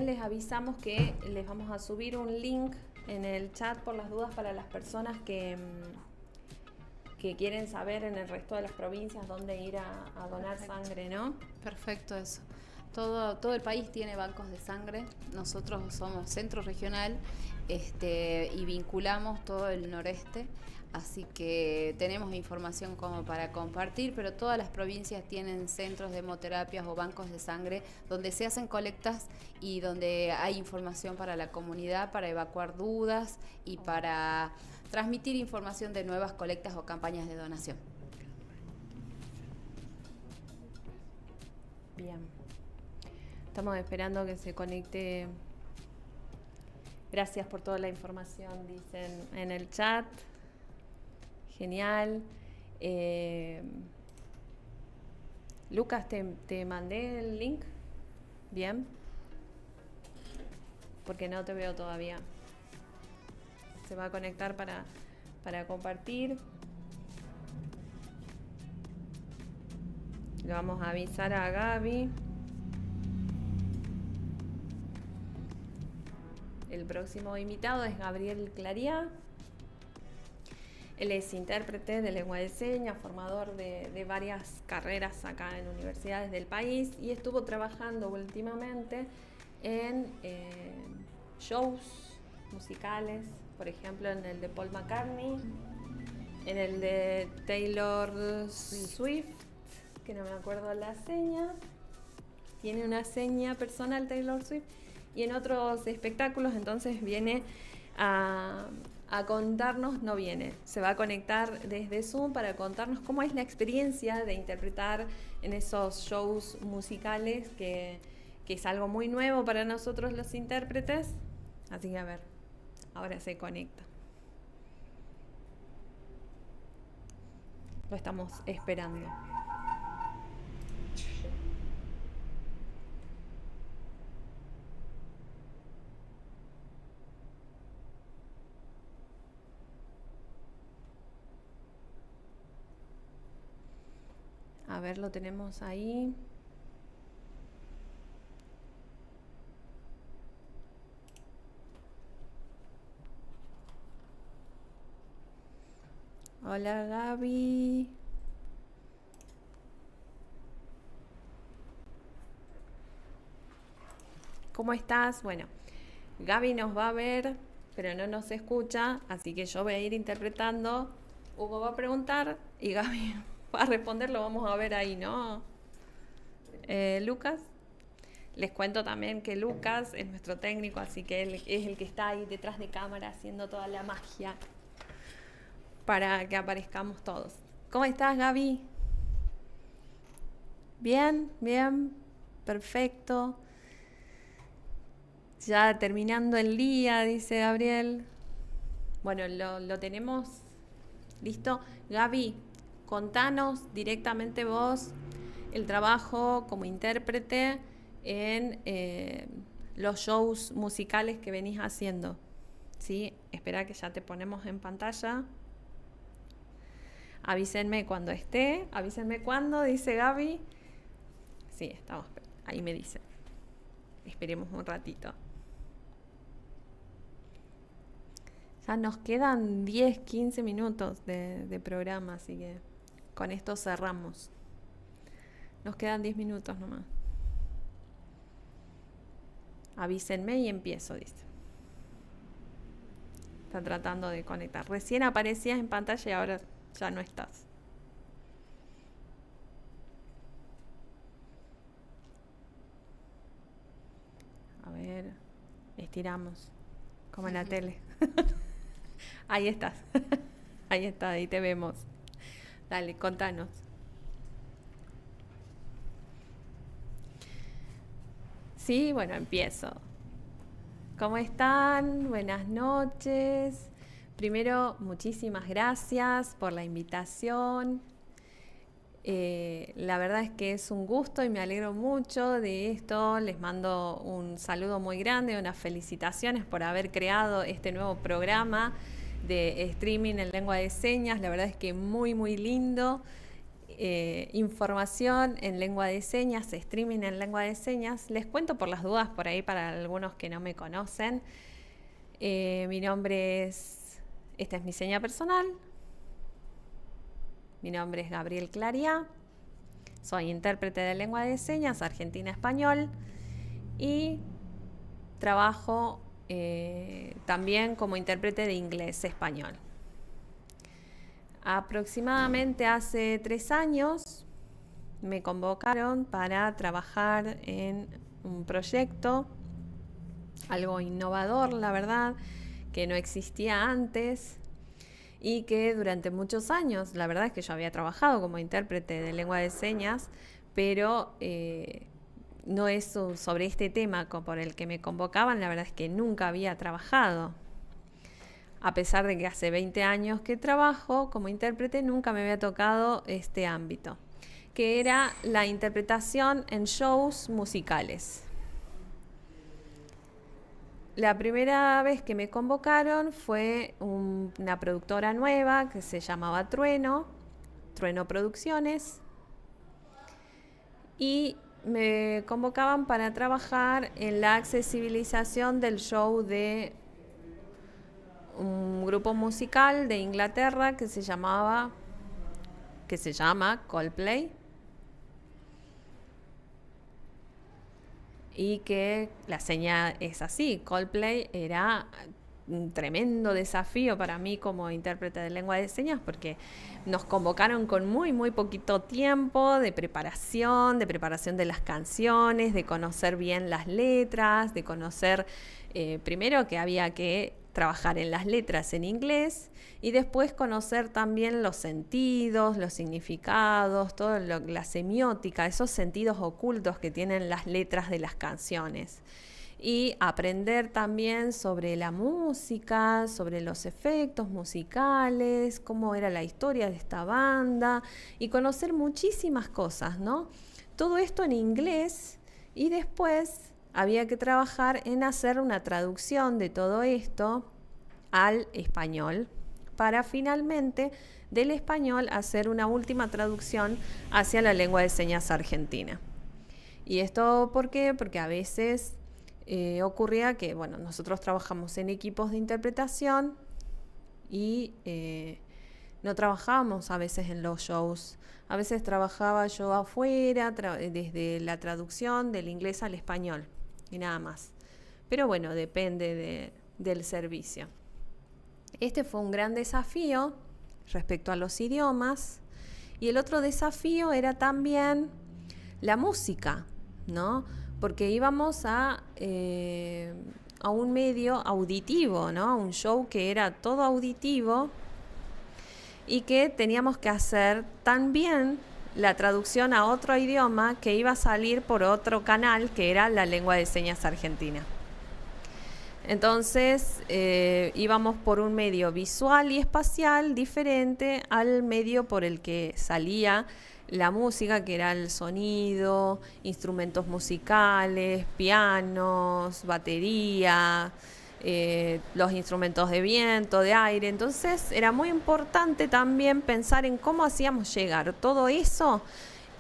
les avisamos que les vamos a subir un link en el chat por las dudas para las personas que quieren saber en el resto de las provincias dónde ir a donar sangre, ¿no? Perfecto eso. Todo el país tiene bancos de sangre. Nosotros somos centro regional y vinculamos todo el noreste. Así que tenemos información como para compartir, pero todas las provincias tienen centros de hemoterapias o bancos de sangre donde se hacen colectas y donde hay información para la comunidad, para evacuar dudas y para transmitir información de nuevas colectas o campañas de donación. Bien. Estamos esperando que se conecte. Gracias por toda la información, dicen en el chat. Genial. Lucas, te mandé el link. Bien. Porque no te veo todavía. Se va a conectar para compartir. Le vamos a avisar a Gaby. El próximo invitado es Gabriel Clariá. Él es intérprete de lengua de señas, formador de varias carreras acá en universidades del país y estuvo trabajando últimamente en shows musicales, por ejemplo en el de Paul McCartney, en el de Taylor Swift, que no me acuerdo la seña, tiene una seña personal Taylor Swift, y en otros espectáculos. Entonces viene a a contarnos, no viene, se va a conectar desde Zoom para contarnos cómo es la experiencia de interpretar en esos shows musicales que es algo muy nuevo para nosotros los intérpretes. Así que a ver, ahora se conecta. Lo estamos esperando. A ver, lo tenemos ahí. Hola Gaby. ¿Cómo estás? Bueno, Gaby nos va a ver, pero no nos escucha, así que yo voy a ir interpretando. Hugo va a preguntar y Gaby va a responder, lo vamos a ver ahí, ¿no? Lucas. Les cuento también que Lucas es nuestro técnico, así que él es el que está ahí detrás de cámara haciendo toda la magia para que aparezcamos todos. ¿Cómo estás, Gaby? Bien, bien, perfecto. Ya terminando el día, dice Gabriel. Bueno, lo tenemos listo. Gaby, contanos directamente vos el trabajo como intérprete en los shows musicales que venís haciendo. ¿Sí? Espera que ya te ponemos en pantalla. Avísenme cuando esté. Avísenme cuándo, dice Gaby. Sí, estamos. Ahí me dice. Esperemos un ratito. Ya nos quedan 10, 15 minutos de programa, así que con esto cerramos. Nos quedan 10 minutos nomás. Avísenme y empiezo, dice. Está tratando de conectar. Recién aparecías en pantalla y ahora ya no estás. A ver, estiramos, como en la tele. Ahí estás. Ahí está, ahí te vemos. Dale, contanos. Sí, bueno, empiezo. ¿Cómo están? Buenas noches. Primero, muchísimas gracias por la invitación. La verdad es que es un gusto y me alegro mucho de esto. Les mando un saludo muy grande, unas felicitaciones por haber creado este nuevo programa de streaming en lengua de señas. La verdad es que muy, muy lindo. Información en lengua de señas, streaming en lengua de señas. Les cuento por las dudas por ahí para algunos que no me conocen. Mi nombre es, esta es mi seña personal. Mi nombre es Gabriel Claria. Soy intérprete de lengua de señas, argentina-español. Y trabajo también como intérprete de inglés-español. Aproximadamente hace 3 años me convocaron para trabajar en un proyecto, algo innovador, la verdad, que no existía antes y que durante muchos años, la verdad es que yo había trabajado como intérprete de lengua de señas, pero no es sobre este tema por el que me convocaban, la verdad es que nunca había trabajado. A pesar de que hace 20 años que trabajo como intérprete, nunca me había tocado este ámbito, que era la interpretación en shows musicales. La primera vez que me convocaron fue una productora nueva que se llamaba Trueno Producciones, y me convocaban para trabajar en la accesibilización del show de un grupo musical de Inglaterra que se llama Coldplay, y que la seña es así. Coldplay era un tremendo desafío para mí como intérprete de lengua de señas, porque nos convocaron con muy, muy poquito tiempo de preparación de las canciones, de conocer bien las letras, de conocer primero que había que trabajar en las letras en inglés y después conocer también los sentidos, los significados, toda la semiótica, esos sentidos ocultos que tienen las letras de las canciones. Y aprender también sobre la música, sobre los efectos musicales, cómo era la historia de esta banda y conocer muchísimas cosas, ¿no? Todo esto en inglés y después había que trabajar en hacer una traducción de todo esto al español para finalmente del español hacer una última traducción hacia la lengua de señas argentina. ¿Y esto por qué? Porque a veces ocurría que, bueno, nosotros trabajamos en equipos de interpretación y no trabajábamos a veces en los shows. A veces trabajaba yo afuera, desde la traducción del inglés al español y nada más. Pero bueno, depende del servicio. Este fue un gran desafío respecto a los idiomas y el otro desafío era también la música, ¿no? Porque íbamos a un medio auditivo, ¿no? Un show que era todo auditivo y que teníamos que hacer también la traducción a otro idioma que iba a salir por otro canal que era la lengua de señas argentina. Entonces íbamos por un medio visual y espacial diferente al medio por el que salía la música, que era el sonido, instrumentos musicales, pianos, batería, los instrumentos de viento, de aire. Entonces era muy importante también pensar en cómo hacíamos llegar todo eso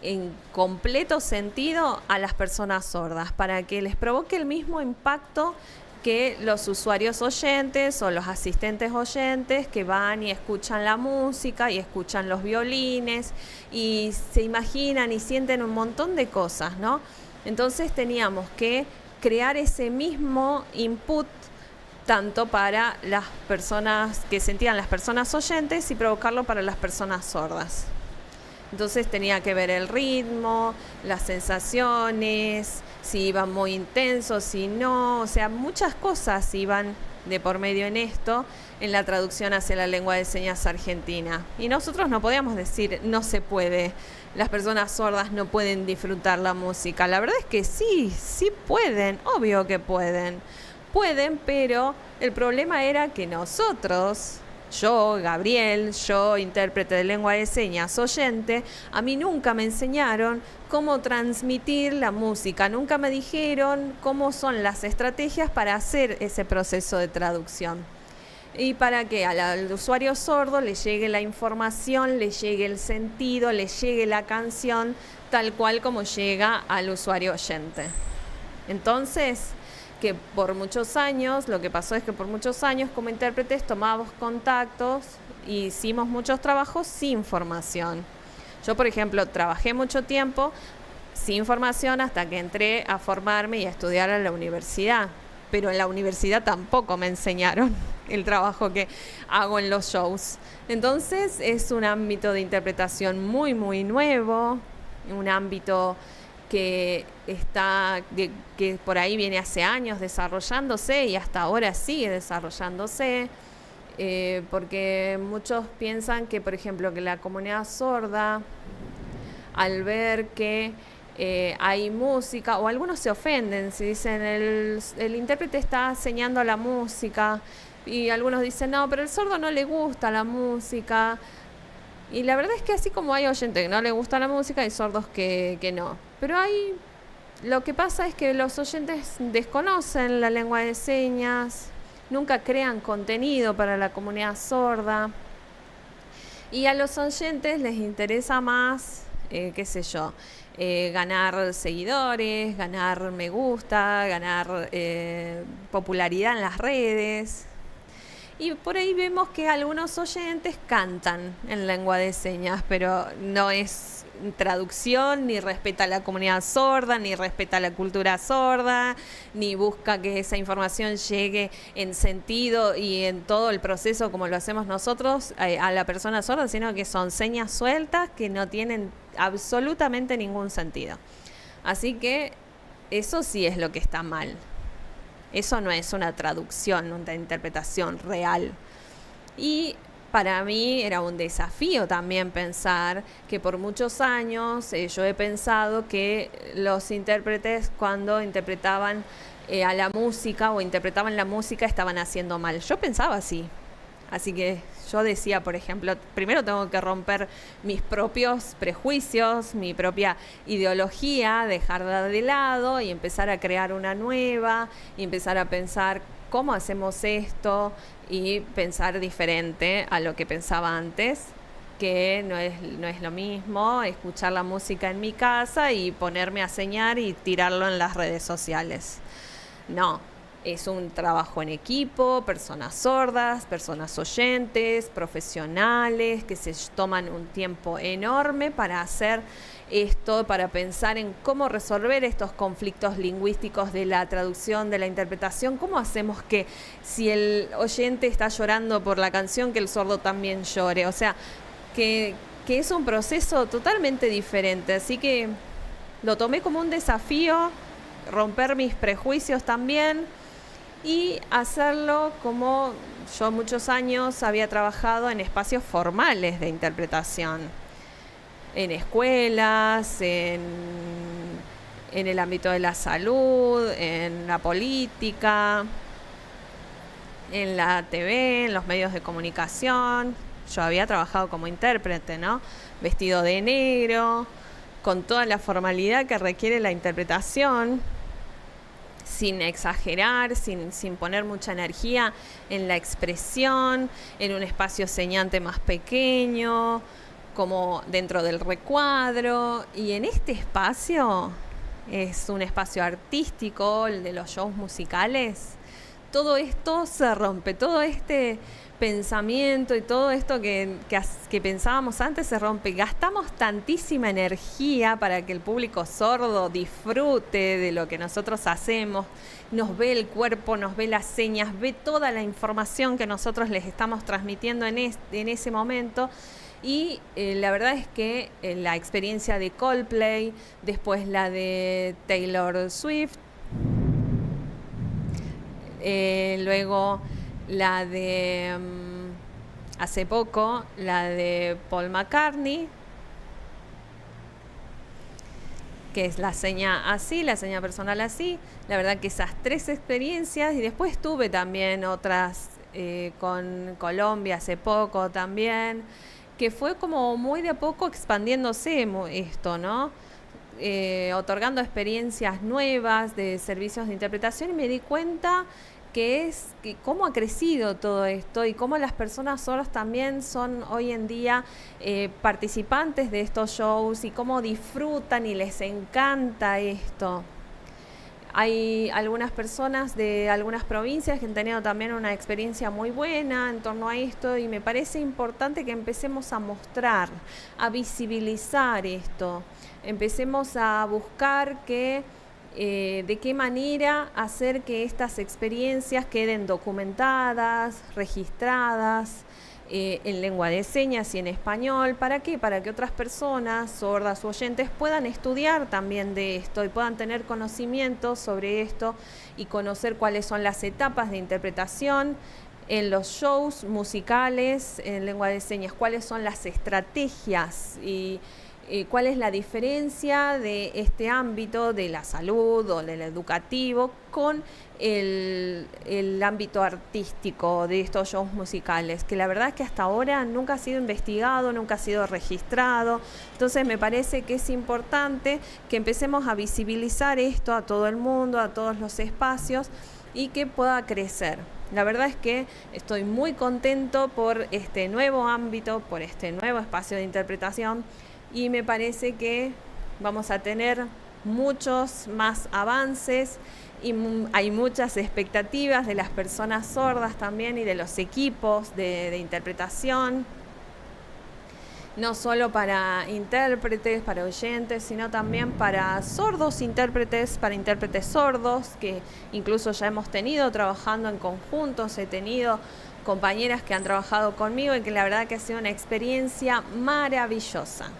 en completo sentido a las personas sordas para que les provoque el mismo impacto que los usuarios oyentes o los asistentes oyentes que van y escuchan la música y escuchan los violines y se imaginan y sienten un montón de cosas, ¿no? Entonces teníamos que crear ese mismo input tanto para las personas que sentían las personas oyentes y provocarlo para las personas sordas. Entonces tenía que ver el ritmo, las sensaciones, si iban muy intensos, si no, o sea, muchas cosas iban de por medio en esto, en la traducción hacia la lengua de señas argentina. Y nosotros no podíamos decir, no se puede, las personas sordas no pueden disfrutar la música. La verdad es que sí pueden, obvio que pueden, pero el problema era que nosotros, yo, Gabriel, yo, intérprete de lengua de señas, oyente, a mí nunca me enseñaron cómo transmitir la música, nunca me dijeron cómo son las estrategias para hacer ese proceso de traducción. Y para que al usuario sordo le llegue la información, le llegue el sentido, le llegue la canción, tal cual como llega al usuario oyente. Entonces, que por muchos años, lo que pasó es que por muchos años como intérpretes tomábamos contactos e hicimos muchos trabajos sin formación. Yo, por ejemplo, trabajé mucho tiempo sin formación hasta que entré a formarme y a estudiar en la universidad. Pero en la universidad tampoco me enseñaron el trabajo que hago en los shows. Entonces es un ámbito de interpretación muy, muy nuevo, un ámbito que por ahí viene hace años desarrollándose y hasta ahora sigue desarrollándose, porque muchos piensan que, por ejemplo, que la comunidad sorda, al ver que hay música, o algunos se ofenden si dicen el intérprete está enseñando la música, y algunos dicen no, pero el sordo no le gusta la música. Y la verdad es que así como hay oyentes que no le gusta la música, hay sordos que no. Pero lo que pasa es que los oyentes desconocen la lengua de señas, nunca crean contenido para la comunidad sorda. Y a los oyentes les interesa más, ganar seguidores, ganar me gusta, ganar popularidad en las redes. Y por ahí vemos que algunos oyentes cantan en lengua de señas, pero no es traducción, ni respeta a la comunidad sorda, ni respeta la cultura sorda, ni busca que esa información llegue en sentido y en todo el proceso como lo hacemos nosotros a la persona sorda, sino que son señas sueltas que no tienen absolutamente ningún sentido. Así que eso sí es lo que está mal. Eso no es una traducción, una interpretación real. Y para mí era un desafío también pensar que por muchos años yo he pensado que los intérpretes cuando interpretaban a la música o interpretaban la música estaban haciendo mal. Yo pensaba así. Así que yo decía, por ejemplo, primero tengo que romper mis propios prejuicios, mi propia ideología, dejarla de lado y empezar a crear una nueva, y empezar a pensar cómo hacemos esto y pensar diferente a lo que pensaba antes, que no es lo mismo escuchar la música en mi casa y ponerme a señar y tirarlo en las redes sociales. No, es un trabajo en equipo, personas sordas, personas oyentes, profesionales que se toman un tiempo enorme para hacer esto, para pensar en cómo resolver estos conflictos lingüísticos de la traducción, de la interpretación. ¿Cómo hacemos que si el oyente está llorando por la canción, que el sordo también llore? O sea, que es un proceso totalmente diferente. Así que lo tomé como un desafío, romper mis prejuicios también y hacerlo como yo muchos años había trabajado en espacios formales de interpretación, en escuelas, en el ámbito de la salud, en la política, en la TV, en los medios de comunicación. Yo había trabajado como intérprete, ¿no? Vestido de negro, con toda la formalidad que requiere la interpretación, sin exagerar, sin poner mucha energía en la expresión, en un espacio señante más pequeño, como dentro del recuadro. Y en este espacio, es un espacio artístico, el de los shows musicales, todo esto se rompe, todo este pensamiento y todo esto que pensábamos antes se rompe. Gastamos tantísima energía para que el público sordo disfrute de lo que nosotros hacemos, nos ve el cuerpo, nos ve las señas, ve toda la información que nosotros les estamos transmitiendo en ese momento. Y la verdad es que la experiencia de Coldplay, después la de Taylor Swift, luego la de hace poco, la de Paul McCartney, que es la seña así, la seña personal así. La verdad que esas 3 experiencias, y después tuve también otras con Colombia hace poco también, que fue como muy de a poco expandiéndose esto, ¿no? Otorgando experiencias nuevas de servicios de interpretación, y me di cuenta que cómo ha crecido todo esto y cómo las personas sordas también son hoy en día participantes de estos shows y cómo disfrutan y les encanta esto. Hay algunas personas de algunas provincias que han tenido también una experiencia muy buena en torno a esto, y me parece importante que empecemos a mostrar, a visibilizar esto, empecemos a buscar de qué manera hacer que estas experiencias queden documentadas, registradas en lengua de señas y en español. ¿Para qué? Para que otras personas sordas o oyentes puedan estudiar también de esto y puedan tener conocimiento sobre esto y conocer cuáles son las etapas de interpretación en los shows musicales en lengua de señas, cuáles son las estrategias y cuál es la diferencia de este ámbito de la salud o del educativo con el ámbito artístico de estos shows musicales, que la verdad es que hasta ahora nunca ha sido investigado, nunca ha sido registrado. Entonces me parece que es importante que empecemos a visibilizar esto a todo el mundo, a todos los espacios, y que pueda crecer. La verdad es que estoy muy contento por este nuevo ámbito, por este nuevo espacio de interpretación, y me parece que vamos a tener muchos más avances y hay muchas expectativas de las personas sordas también y de los equipos de interpretación, no solo para intérpretes, para oyentes, sino también para sordos intérpretes, para intérpretes sordos, que incluso ya hemos tenido trabajando en conjuntos. He tenido compañeras que han trabajado conmigo y que la verdad que ha sido una experiencia maravillosa.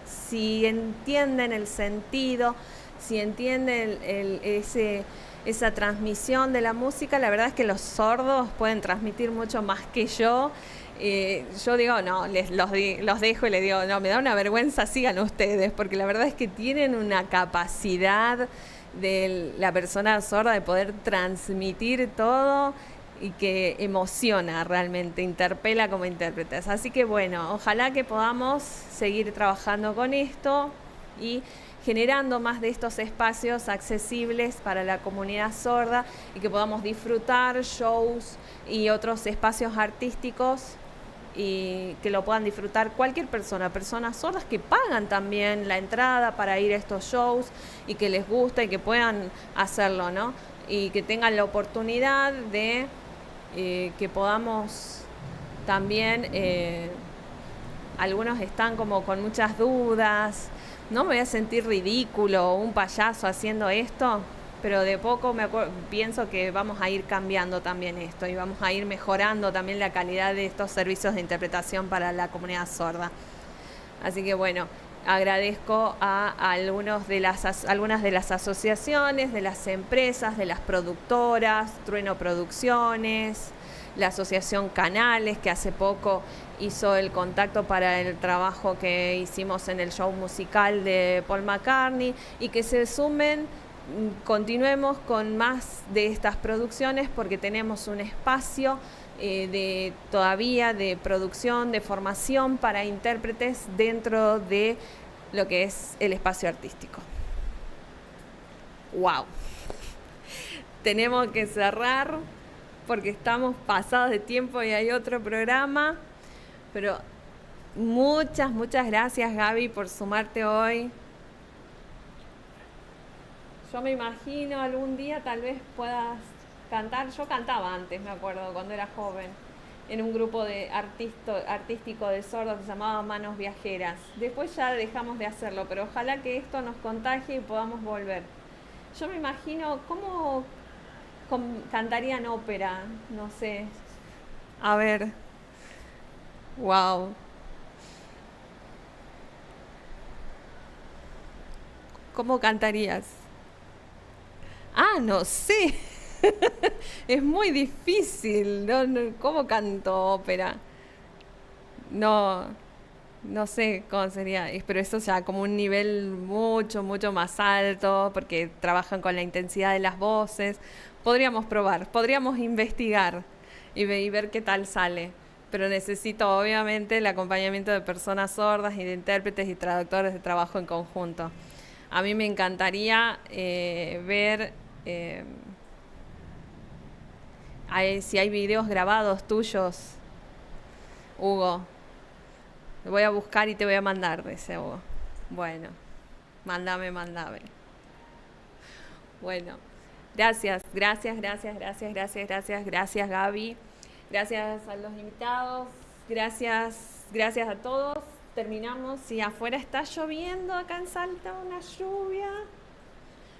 Si entienden el sentido, si entiende esa transmisión de la música, la verdad es que los sordos pueden transmitir mucho más que yo. Yo digo, no, los dejo y les digo, no, me da una vergüenza, sigan ustedes, porque la verdad es que tienen una capacidad de la persona sorda de poder transmitir todo y que emociona realmente, interpela como intérpretes. Así que bueno, ojalá que podamos seguir trabajando con esto y generando más de estos espacios accesibles para la comunidad sorda y que podamos disfrutar shows y otros espacios artísticos y que lo puedan disfrutar cualquier persona, personas sordas que pagan también la entrada para ir a estos shows y que les gusta y que puedan hacerlo, ¿no? Y que tengan la oportunidad de que podamos también, algunos están como con muchas dudas, no me voy a sentir ridículo, un payaso haciendo esto, pero de poco pienso que vamos a ir cambiando también esto y vamos a ir mejorando también la calidad de estos servicios de interpretación para la comunidad sorda. Así que bueno, agradezco a algunas de las asociaciones, de las empresas, de las productoras, Trueno Producciones, la asociación Canales, que hace poco hizo el contacto para el trabajo que hicimos en el show musical de Paul McCartney, y que se sumen, continuemos con más de estas producciones porque tenemos un espacio todavía de producción, de formación para intérpretes dentro de lo que es el espacio artístico. ¡Wow! Tenemos que cerrar porque estamos pasados de tiempo y hay otro programa, pero muchas gracias, Gaby, por sumarte hoy. Yo me imagino algún día tal vez puedas cantar. Yo cantaba antes, me acuerdo, cuando era joven, en un grupo de artístico de sordos que se llamaba Manos Viajeras. Después ya dejamos de hacerlo, pero ojalá que esto nos contagie y podamos volver. Yo me imagino cómo cantarían ópera, no sé. A ver. Wow. ¿Cómo cantarías? Ah, no sé. Es muy difícil. ¿Cómo canto ópera? No sé cómo sería. Pero eso ya como un nivel mucho más alto, porque trabajan con la intensidad de las voces. Podríamos probar, podríamos investigar y ver qué tal sale. Pero necesito obviamente el acompañamiento de personas sordas y de intérpretes y traductores de trabajo en conjunto. A mí me encantaría ver si hay videos grabados tuyos, Hugo. Lo voy a buscar y te voy a mandar, dice Hugo. Bueno, mándame. Bueno, gracias Gaby. Gracias a los invitados. Gracias a todos. Terminamos y afuera está lloviendo, acá en Salta, una lluvia.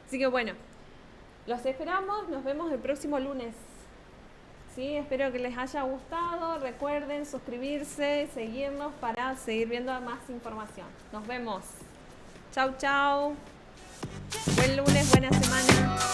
Así que bueno, los esperamos, nos vemos el próximo lunes. Sí, espero que les haya gustado. Recuerden suscribirse, seguirnos para seguir viendo más información. Nos vemos. Chau. Buen lunes, buena semana.